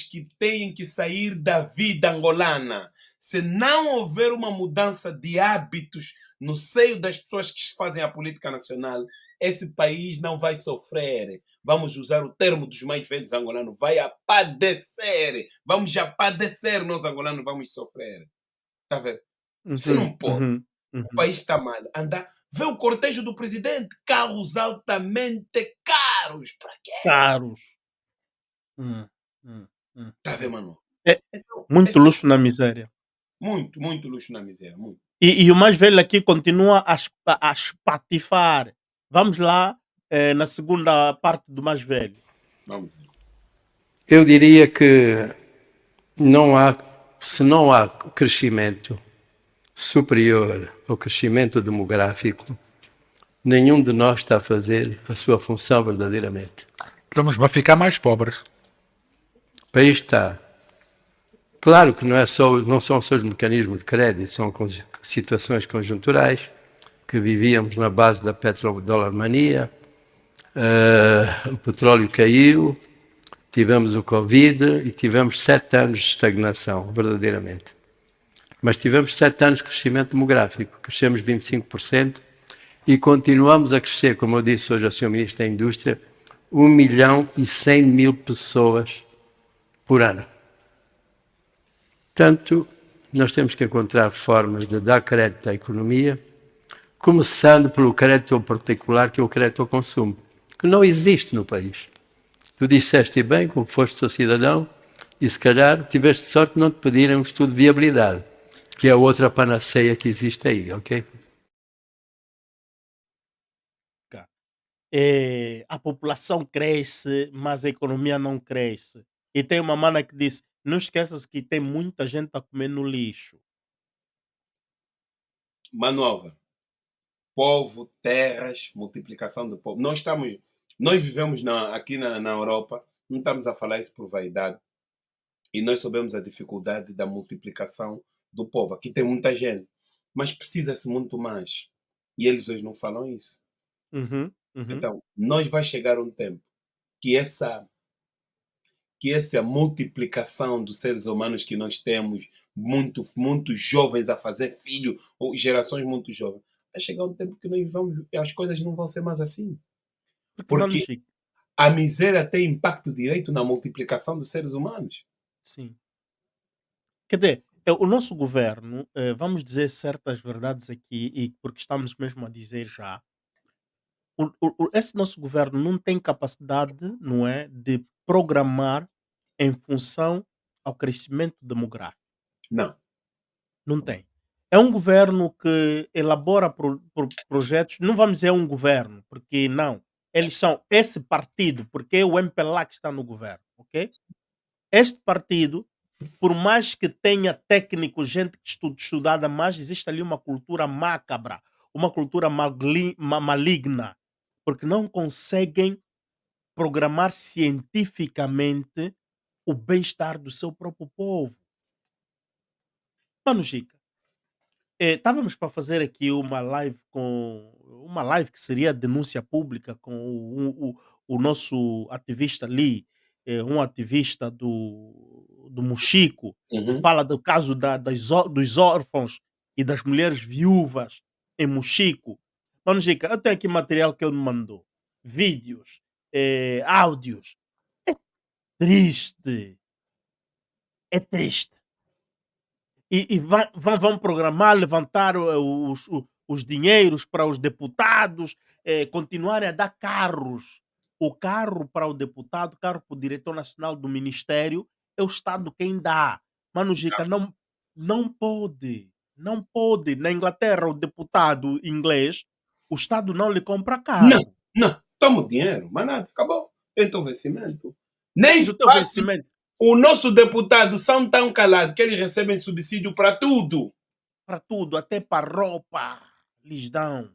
que têm que sair da vida angolana. Se não houver uma mudança de hábitos no seio das pessoas que fazem a política nacional, esse país não vai sofrer. Vamos usar o termo dos mais velhos angolanos. Vai padecer. Vamos já padecer, nós angolanos vamos sofrer. Está vendo? Você não pode. O país está mal. Vê o cortejo do presidente. Carros altamente caros. Para quê? Caros. Está vendo, mano? Então, muito luxo na miséria. Muito luxo na miséria. Muito. E o mais velho aqui continua a espatifar. Vamos lá na segunda parte do mais velho. Vamos. Eu diria que se não há crescimento superior ao crescimento demográfico, nenhum de nós está a fazer a sua função verdadeiramente. Vamos ficar mais pobres. O país está. Claro que não são só os mecanismos de crédito, são situações conjunturais que vivíamos na base da petrodólar mania, o petróleo caiu, tivemos o Covid e tivemos 7 anos de estagnação, verdadeiramente. Mas tivemos 7 anos de crescimento demográfico, crescemos 25% e continuamos a crescer, como eu disse hoje ao Sr. Ministro da Indústria, 1.100.000 pessoas por ano. Portanto, nós temos que encontrar formas de dar crédito à economia, começando pelo crédito ao particular, que é o crédito ao consumo, que não existe no país. Tu disseste bem, como foste seu cidadão, e se calhar tiveste sorte de não te pedirem um estudo de viabilidade, que é outra panaceia que existe aí, ok? A população cresce, mas a economia não cresce. E tem uma mana que disse: não esqueças que tem muita gente a comer no lixo. Manova, povo, terras, multiplicação do povo. Nós vivemos aqui na Europa, não estamos a falar isso por vaidade, e nós sabemos a dificuldade da multiplicação do povo. Aqui tem muita gente, mas precisa-se muito mais. E eles hoje não falam isso. Uhum. Então, nós vai chegar um tempo que essa multiplicação dos seres humanos que nós temos, muito jovens a fazer filho, ou gerações muito jovens, vai chegar um tempo que as coisas não vão ser mais assim. Porque a miséria tem impacto direto na multiplicação dos seres humanos. Sim. Quer dizer, o nosso governo, vamos dizer certas verdades aqui, e porque estamos mesmo a dizer já, esse nosso governo não tem capacidade, não é, de programar em função ao crescimento demográfico. Não. Não tem. É um governo que elabora projetos, não vamos dizer um governo, porque não. Eles são esse partido, porque é o MPLA que está no governo, ok? Este partido, por mais que tenha técnicos, gente que estudada, mas existe ali uma cultura macabra, uma cultura maligna, porque não conseguem programar cientificamente o bem-estar do seu próprio povo. Mano Chica, estávamos para fazer aqui uma live que seria denúncia pública com o nosso ativista ali, um ativista do Mochico, que fala do caso dos órfãos e das mulheres viúvas em Mochico. Mano Chica, eu tenho aqui material que ele me mandou, vídeos, áudios. É triste. É triste. E vão programar, levantar os dinheiros para os deputados, continuarem a dar carros. O carro para o deputado, o carro para o diretor nacional do ministério, é o Estado quem dá. Mano Gica, não pode. Não pode. Na Inglaterra, o deputado inglês, o Estado não lhe compra carro. Não. Toma o dinheiro, mas nada, acabou. Tem teu vencimento. Nem o teu vencimento. O nosso deputado são tão calados que eles recebem subsídio para tudo. Para tudo, até para roupa lhes dão.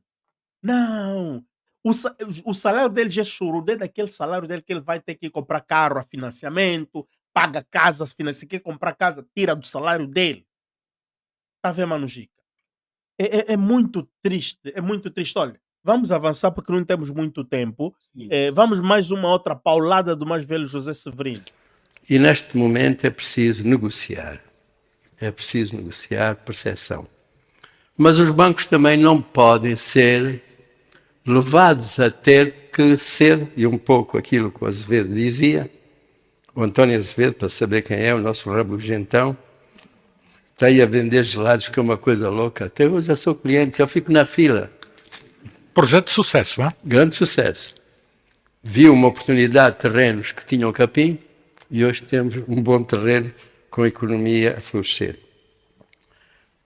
Não. O salário deles é choro, desde aquele salário dele que ele vai ter que comprar carro a financiamento, paga casa, se quer comprar casa, tira do salário dele. Está a ver, Mano Gica? É muito triste, é muito triste. Olha, vamos avançar porque não temos muito tempo. Vamos mais uma outra paulada do mais velho José Severino. E neste momento é preciso negociar. É preciso negociar percepção. Mas os bancos também não podem ser levados a ter que ser, e um pouco aquilo que o Azevedo dizia, o António Azevedo, para saber quem é, o nosso rabugentão, está aí a vender gelados, que é uma coisa louca. Até hoje eu sou cliente, eu fico na fila. Projeto de sucesso, não é? Grande sucesso. Vi uma oportunidade de terrenos que tinham capim, e hoje temos um bom terreno com a economia a florescer.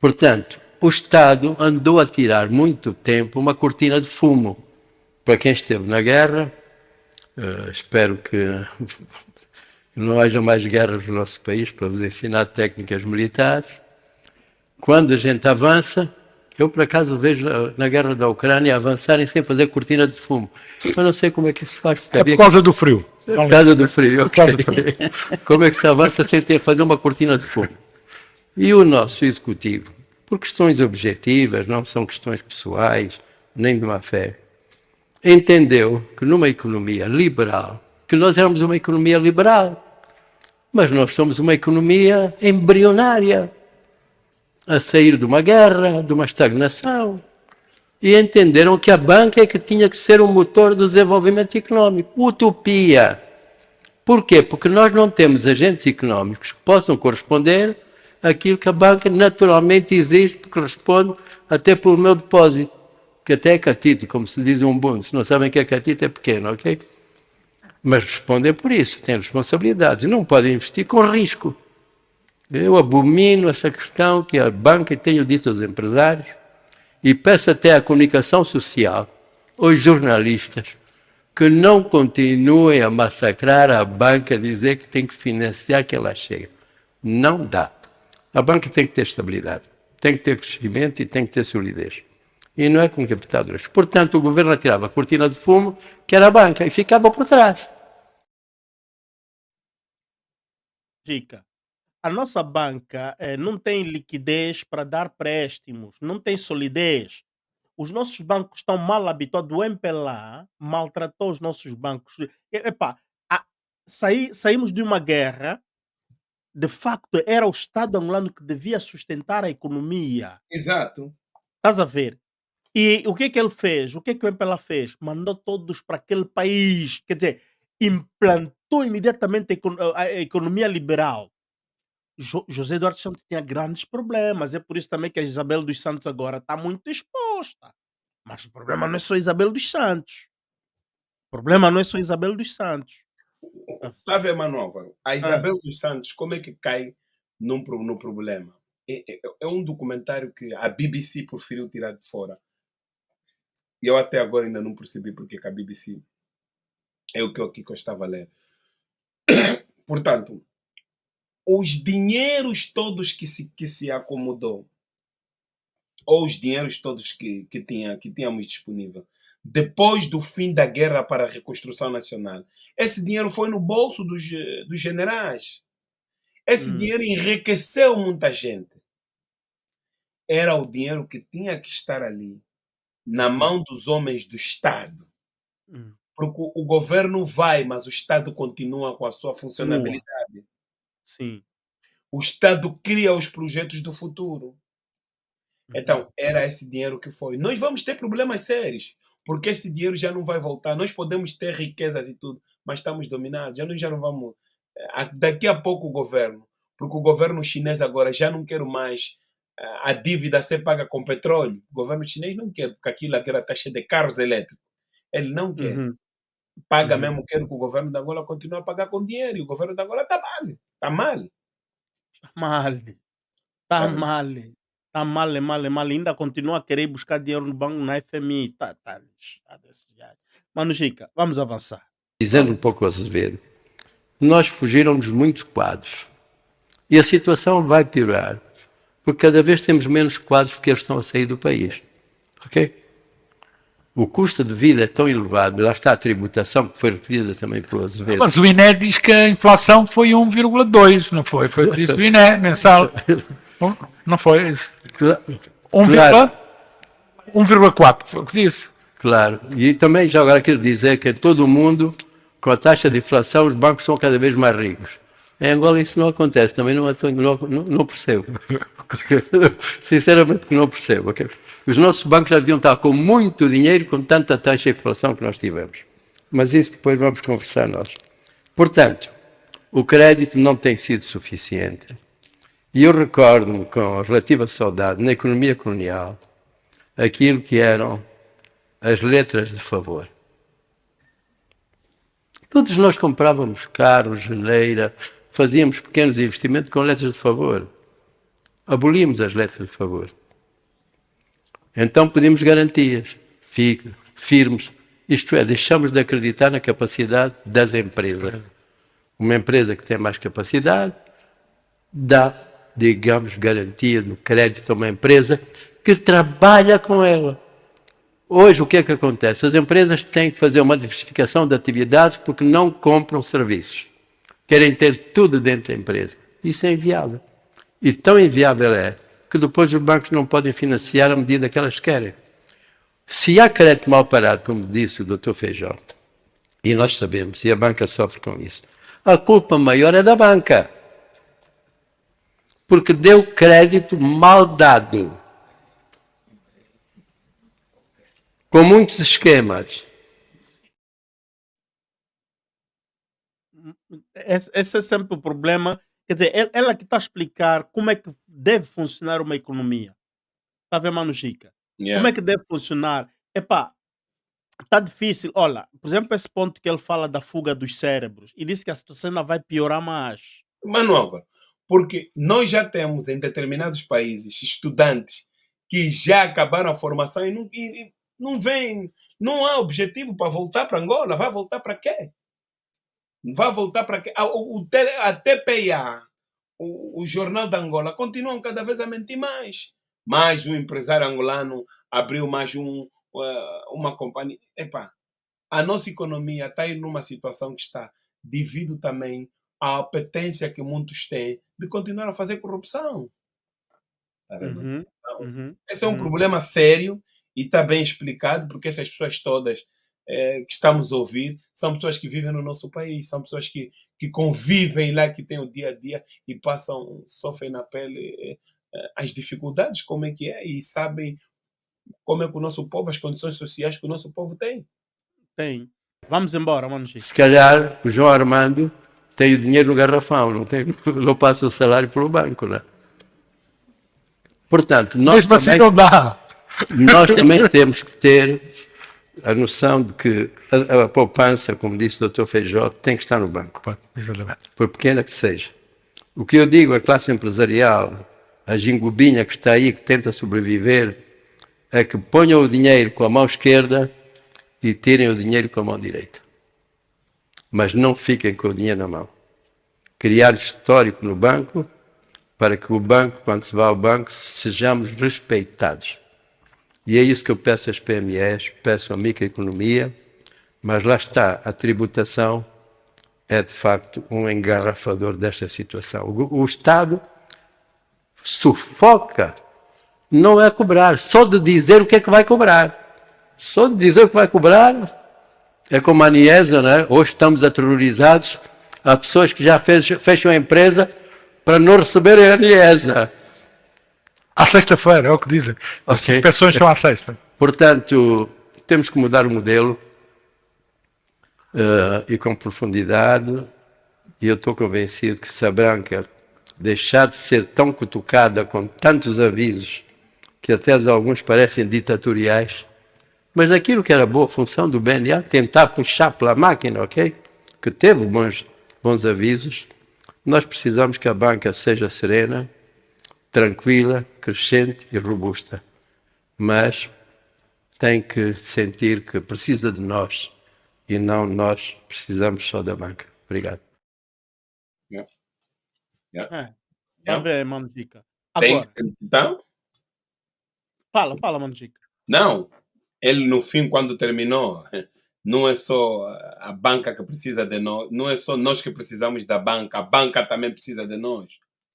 Portanto, o Estado andou a tirar muito tempo uma cortina de fumo. Para quem esteve na guerra, espero que não haja mais guerras no nosso país para vos ensinar técnicas militares. Quando a gente avança, eu por acaso vejo na guerra da Ucrânia avançarem sem fazer cortina de fumo. Eu não sei como é que isso faz. É por causa do frio. Por causa do frio, ok. Como é que se avança sem ter fazer uma cortina de fumo? E o nosso executivo, por questões objetivas, não são questões pessoais, nem de má fé, entendeu que numa economia liberal, que nós éramos uma economia liberal, mas nós somos uma economia embrionária, a sair de uma guerra, de uma estagnação, e entenderam que a banca é que tinha que ser o motor do desenvolvimento económico. Utopia. Por quê? Porque nós não temos agentes económicos que possam corresponder àquilo que a banca naturalmente exige, porque responde até pelo meu depósito, que até é catito, como se diz um bom. Se não sabem que é catito, é pequeno, ok? Mas respondem por isso, têm responsabilidades, e não podem investir com risco. Eu abomino essa questão que a banca, e tenho dito aos empresários, e peço até à comunicação social, aos jornalistas, que não continuem a massacrar a banca, a dizer que tem que financiar que ela chega. Não dá. A banca tem que ter estabilidade, tem que ter crescimento e tem que ter solidez. E não é com capital de risco. Portanto, o governo atirava a cortina de fumo, que era a banca, e ficava por trás. Dica. A nossa banca não tem liquidez para dar préstimos, não tem solidez. Os nossos bancos estão mal habituados. O MPLA maltratou os nossos bancos. Epá, saímos de uma guerra. De facto, era o Estado angolano que devia sustentar a economia. Exato. Estás a ver? E o que é que ele fez? O que é que o MPLA fez? Mandou todos para aquele país. Quer dizer, implantou imediatamente a economia liberal. José Eduardo Santos tinha grandes problemas. É por isso também que a Isabel dos Santos agora está muito exposta. Mas o problema não é só Isabel dos Santos. O problema não é só Isabel dos Santos. Está a ver, Manova? A Ah, Isabel dos Santos, como é que cai no problema? É um documentário que a BBC preferiu tirar de fora. E eu até agora ainda não percebi porque que a BBC é o que eu estava a ler. Portanto, os dinheiros todos que se acomodou, ou os dinheiros todos que tínhamos disponível, depois do fim da guerra para a reconstrução nacional, esse dinheiro foi no bolso dos generais. Esse hum, dinheiro enriqueceu muita gente. Era o dinheiro que tinha que estar ali, na uhum, mão dos homens do Estado. hum. Porque o governo vai, mas o Estado continua com a sua Continua. funcionabilidade. Sim. O Estado cria os projetos do futuro. Uhum, Então, era esse dinheiro que foi. Nós vamos ter problemas sérios, porque esse dinheiro já não vai voltar. Nós podemos ter riquezas e tudo, mas estamos dominados. Já não vamos. Daqui a pouco o governo, porque o governo chinês agora já não quer mais a dívida ser paga com petróleo. O governo chinês não quer, porque aquela taxa de carros elétricos. Ele não quer. uhum, Paga uhum. mesmo, quer que o governo de Angola continue a pagar com dinheiro. E o governo de Angola está mal. Está mal. Mal. Tá Tá mal. mal. Tá mal, é mal, é mal. Ainda continua a querer buscar dinheiro no banco, na FMI. Tá lixado esse gajo. Mano Chica, vamos avançar. Dizendo um pouco a Azevedo, nós fugirmos muitos quadros. E a situação vai piorar, porque cada vez temos menos quadros porque eles estão a sair do país. Ok? O custo de vida é tão elevado, lá está a tributação, que foi referida também pelo Azevedo. Mas o INE diz que a inflação foi 1,2, não foi? Foi o que disse o INE, mensal. Não foi isso? Claro, 1,4, foi o que disse. claro. E também já agora quero dizer que em todo o mundo, com a taxa de inflação, os bancos são cada vez mais ricos. Em Angola isso não acontece, também não percebo. Sinceramente que não percebo. Okay? Os nossos bancos já deviam estar com muito dinheiro, com tanta taxa de inflação que nós tivemos. Mas isso depois vamos conversar nós. Portanto, o crédito não tem sido suficiente. E eu recordo-me com relativa saudade, na economia colonial, aquilo que eram as letras de favor. Todos nós comprávamos carros, geleira, fazíamos pequenos investimentos com letras de favor. Abolimos as letras de favor. Então pedimos garantias, firmes, isto é, deixamos de acreditar na capacidade das empresas. Uma empresa que tem mais capacidade dá, digamos, garantia no crédito a uma empresa que trabalha com ela. Hoje, o que é que acontece? As empresas têm que fazer uma diversificação de atividades porque não compram serviços. Querem ter tudo dentro da empresa. Isso é inviável. E tão inviável é que depois os bancos não podem financiar à medida que elas querem. Se há crédito mal parado, como disse o Dr. Feijó, e nós sabemos, e a banca sofre com isso, a culpa maior é da banca. Porque deu crédito mal dado. Com muitos esquemas. Esse é sempre o problema. Quer dizer, ela que está a explicar como é que deve funcionar uma economia. Está a ver, Mano Chica? Como Yeah. é que deve funcionar? Epá, está difícil. Olha, por exemplo, esse ponto que ele fala da fuga dos cérebros e disse que a situação ainda vai piorar mais. Mano Álvaro, porque nós já temos em determinados países estudantes que já acabaram a formação e não vêm, não há objetivo para voltar para Angola. Vai voltar para quê? Vai voltar para quê? A TPA, o Jornal da Angola, continuam cada vez a mentir mais. Mais um empresário angolano abriu mais uma companhia. Epá, a nossa economia está aí numa situação que está devido também à apetência que muitos têm de continuar a fazer corrupção. Tá vendo? Uhum, Então, uhum, esse é um uhum. problema sério e está bem explicado, porque essas pessoas todas que estamos a ouvir são pessoas que vivem no nosso país, são pessoas que convivem lá, que têm o dia a dia e passam, sofrem na pele as dificuldades, como é que é, e sabem como é que o nosso povo, as condições sociais que o nosso povo tem. Tem. Vamos embora, Mano Chico. Se calhar o João Armando tem o dinheiro no garrafão, não passa o salário pelo banco, né? Portanto, Mesmo assim não dá. nós também temos que ter a noção de que a poupança, como disse o Dr. Feijó, tem que estar no banco, Exatamente. por pequena que seja. O que eu digo à classe empresarial, a gingubinha que está aí, que tenta sobreviver, é que ponham o dinheiro com a mão esquerda e tirem o dinheiro com a mão direita. Mas não fiquem com o dinheiro na mão. Criar histórico no banco, para que o banco, quando se vá ao banco, sejamos respeitados. E é isso que eu peço às PMEs, peço à microeconomia, mas lá está, a tributação é de facto um engarrafador desta situação. O Estado sufoca, não é cobrar, só de dizer o que é que vai cobrar. Só de dizer o que vai cobrar, é como a Niesa, né? Hoje estamos aterrorizados, há pessoas que já fecham a empresa para não receberem a Niesa. À sexta-feira, é o que dizem. As Ok. inspeções são à sexta. Portanto, temos que mudar o modelo e com profundidade, e eu estou convencido que se a Branca deixar de ser tão cutucada com tantos avisos, que até alguns parecem ditatoriais, mas naquilo que era boa função do BNA, tentar puxar pela máquina, ok? Que teve bons avisos, nós precisamos que a banca seja serena, tranquila, crescente e robusta, mas tem que sentir que precisa de nós e não nós precisamos só da banca. Obrigado. Tá bem, Mano Chica. Tem Agora, que ser, então? fala, Mano Chica. Não. Ele, no fim, quando terminou, não é só a banca que precisa de nós, não é só nós que precisamos da banca, a banca também precisa de nós.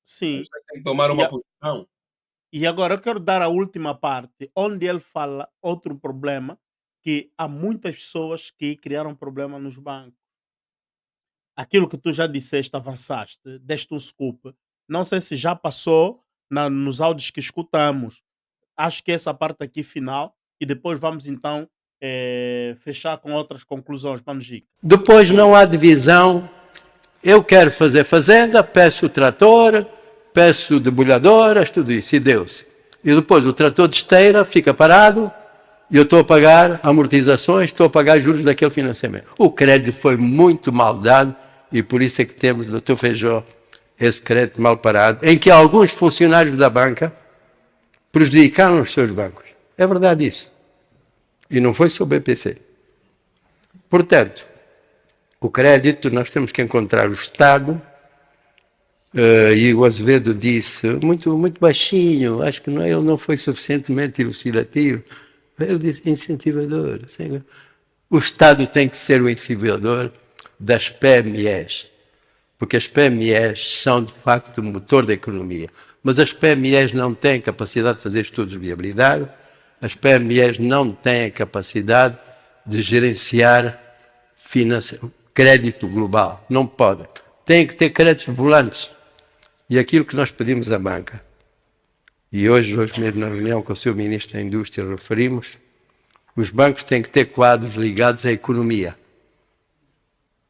Sim. Tem que tomar E uma a- posição. E agora eu quero dar a última parte, onde ele fala outro problema, que há muitas pessoas que criaram problema nos bancos. Aquilo que tu já disseste, avançaste, deste um scoop. Não sei se já passou nos áudios que escutamos. Acho que essa parte aqui final, e depois vamos então fechar com outras conclusões, Mano Gica. Depois não há divisão. Eu quero fazer fazenda, peço o trator, peço debulhadoras, tudo isso, e deu-se. E depois o trator de esteira fica parado e eu estou a pagar amortizações, estou a pagar juros daquele financiamento. O crédito foi muito mal dado e por isso é que temos, Dr. Feijó, esse crédito mal parado, em que alguns funcionários da banca prejudicaram os seus bancos. É verdade isso. E não foi só o BPC. Portanto, o crédito, nós temos que encontrar o Estado, e o Azevedo disse, muito baixinho, acho que ele não foi suficientemente elucidativo, ele disse incentivador. Assim, o Estado tem que ser o incentivador das PMEs, porque as PMEs são, de facto, o motor da economia. Mas as PMEs não têm capacidade de fazer estudos de viabilidade, As PMEs não têm a capacidade de gerenciar crédito global. Não podem. Têm que ter créditos volantes. E aquilo que nós pedimos à banca, e hoje mesmo na reunião com o Sr. Ministro da Indústria referimos, os bancos têm que ter quadros ligados à economia.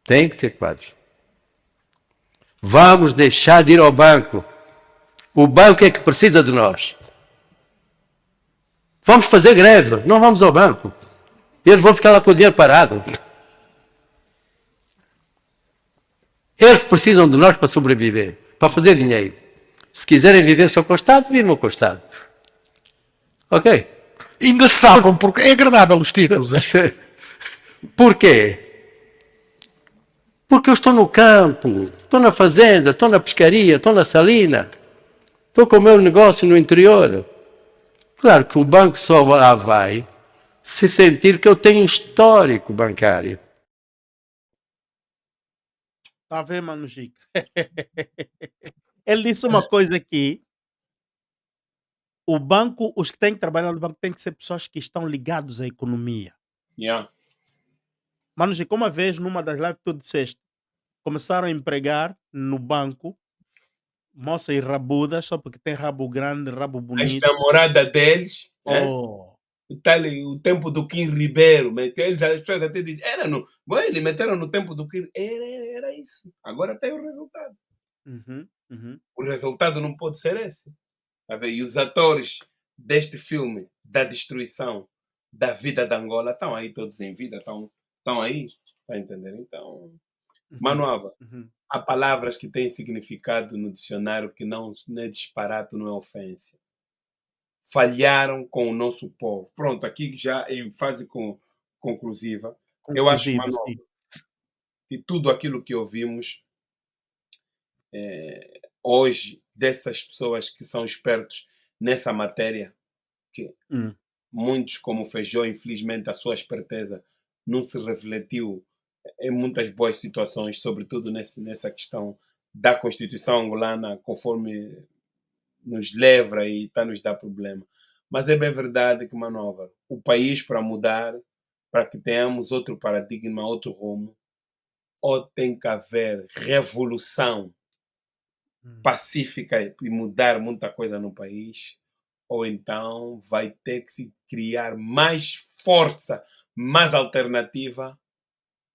Têm que ter quadros. Vamos deixar de ir ao banco. O banco é que precisa de nós. Vamos fazer greve, não vamos ao banco. Eles vão ficar lá com o dinheiro parado. Eles precisam de nós para sobreviver, para fazer dinheiro. Se quiserem viver só com o Estado, vivam com o Estado. Ok? Ainda sabem, porque é agradável os títulos. Porquê? Porque eu estou no campo, estou na fazenda, estou na pescaria, estou na salina, estou com o meu negócio no interior. Claro que o banco só lá vai se sentir que eu tenho histórico bancário. Está a ver, Mano Gica? Ele disse uma coisa aqui. O banco, os que têm que trabalhar no banco têm que ser pessoas que estão ligados à economia. Yeah. Mano Gica, uma vez numa das lives tu disseste, começaram a empregar no banco moças rabudas, só porque tem rabo grande, rabo As bonito. namoradas deles, Oh, tá ali, o tempo do Kim Ribeiro, eles, as pessoas até dizem, eles meteram no tempo do Kim, era isso. Agora tem o resultado. uhum, uhum. O resultado não pode ser esse. Tá vendo? E os atores deste filme, da destruição da vida da Angola, estão aí todos em vida, estão aí, tá entendendo? Então, Manuava, Uhum. há palavras que têm significado no dicionário que não é disparate, não é ofensa. Falharam com o nosso povo. Pronto, aqui já em fase conclusiva. Eu acho, Conclusiva, Manuel, sim. que tudo aquilo que ouvimos hoje dessas pessoas que são expertos nessa matéria, que Hum. muitos, como Feijó, infelizmente a sua esperteza não se refletiu em muitas boas situações, sobretudo nessa questão da Constituição angolana, conforme nos leva e está nos dar problema. Mas é bem verdade que, Manova, o país para mudar, para que tenhamos outro paradigma, outro rumo, ou tem que haver revolução pacífica e mudar muita coisa no país, ou então vai ter que se criar mais força, mais alternativa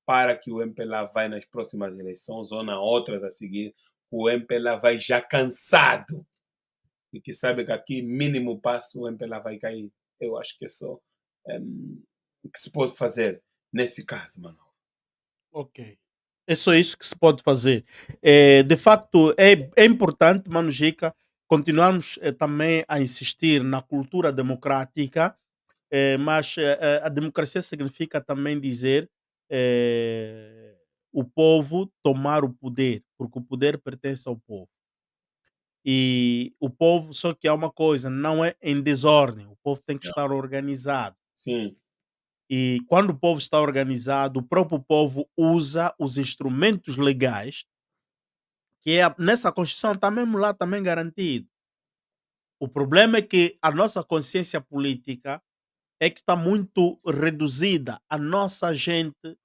para que o MPLA vai nas próximas eleições ou nas outras a seguir, o MPLA vai já cansado e que sabe que aqui mínimo passo o MPLA vai cair. Eu acho que é só o que se pode fazer nesse caso, mano. Ok. É só isso que se pode fazer. De facto, é importante, Mano Gica, continuarmos também a insistir na cultura democrática, mas a democracia significa também dizer o povo tomar o poder, porque o poder pertence ao povo. E o povo, só que há uma coisa, não é em desordem, o povo tem que Yeah. estar organizado. Sim, E quando o povo está organizado, o próprio povo usa os instrumentos legais, que nessa Constituição está mesmo lá também garantido. O problema é que a nossa consciência política é que está muito reduzida. A nossa gente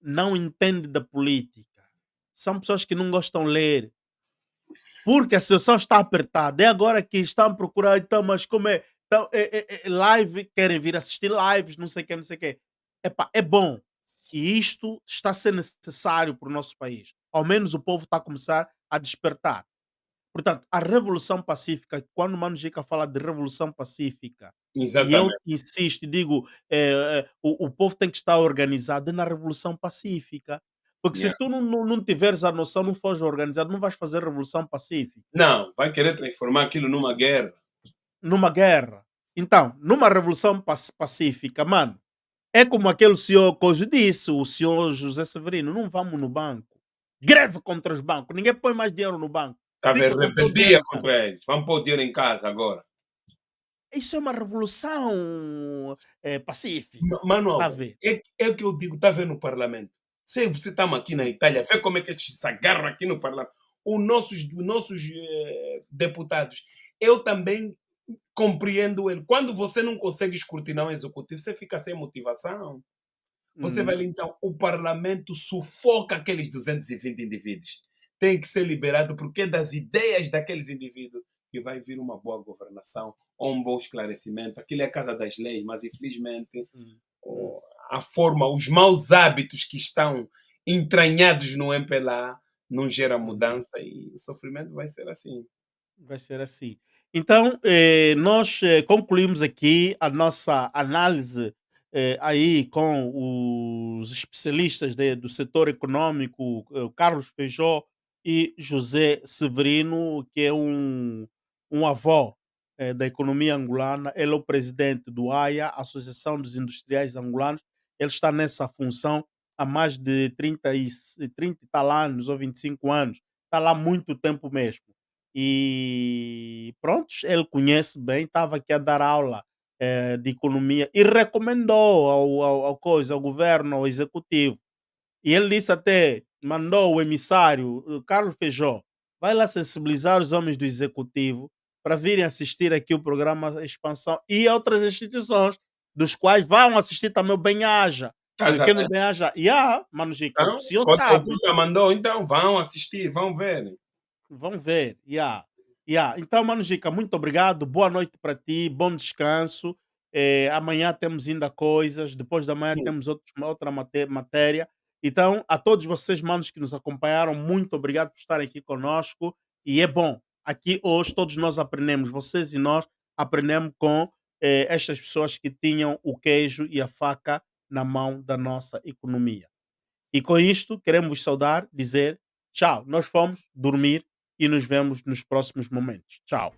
não entende da política. São pessoas que não gostam de ler. Porque a situação está apertada. É agora que estão a procurar, então, mas como é? Então, live, querem vir assistir lives, não sei o que, não sei o que. Epá, é bom. E isto está a ser necessário para o nosso país. Ao menos o povo está a começar a despertar. Portanto, a revolução pacífica, quando o Mano Gica fala de revolução pacífica, e eu exatamente. insisto e digo, o povo tem que estar organizado na revolução pacífica. Porque se Yeah. tu não tiveres a noção, não fores organizado, não vais fazer revolução pacífica. Não, vai querer transformar aquilo numa guerra. Numa guerra. Então, numa revolução pacífica, mano, é como aquele senhor Cojo disse, o senhor José Severino, não vamos no banco. Greve contra os bancos, ninguém põe mais dinheiro no banco. Está a Fica haver com todo o dinheiro rebeldia em casa. contra eles. Vamos pôr o dinheiro em casa agora. Isso é uma revolução pacífica. Mano, Está a ver? é o que eu digo, está a ver no parlamento. Se você estamos aqui na Itália, vê como é que eles se agarram aqui no parlamento. Os nossos deputados. Eu também Compreendo ele. Quando você não consegue escrutinar um executivo, você fica sem motivação. Você vai Uhum. ali, então, o parlamento sufoca aqueles 220 indivíduos. Tem que ser liberado porque é das ideias daqueles indivíduos que vai vir uma boa governação ou um bom esclarecimento. Aquilo é a casa das leis, mas infelizmente Hum, hum. o- a forma, os maus hábitos que estão entranhados no MPLA não gera Uhum. mudança e o sofrimento vai ser assim. Vai ser assim. Então, nós concluímos aqui a nossa análise aí com os especialistas do setor econômico, Carlos Feijó e José Severino, que é um avó da economia angolana. Ele é o presidente do AIA, Associação dos Industriais Angolanos. Ele está nessa função há mais de 30 e tal anos, ou 25 anos. Está lá há muito tempo mesmo. E pronto, ele conhece bem, estava aqui a dar aula de economia e recomendou ao governo, ao executivo. E ele disse até, mandou o emissário, o Carlos Feijó, vai lá sensibilizar os homens do executivo para virem assistir aqui o programa Expansão e outras instituições, dos quais vão assistir também o Bem-Aja. Estás a Porque no ver? Bem-Aja, yeah, Mano Gica, o Então, senhor o sabe. Kuta mandou, então vão assistir, vão ver. Vamos ver, yeah. Yeah. Então, Mano Gica, muito obrigado, boa noite para ti, bom descanso. Amanhã temos ainda coisas, depois da manhã Sim. temos outra matéria. Então, a todos vocês, manos, que nos acompanharam, muito obrigado por estarem aqui conosco. E é bom, aqui hoje todos nós aprendemos, vocês e nós aprendemos com estas pessoas que tinham o queijo e a faca na mão da nossa economia. E com isto, queremos vos saudar, dizer tchau. Nós fomos dormir e nos vemos nos próximos momentos. Tchau.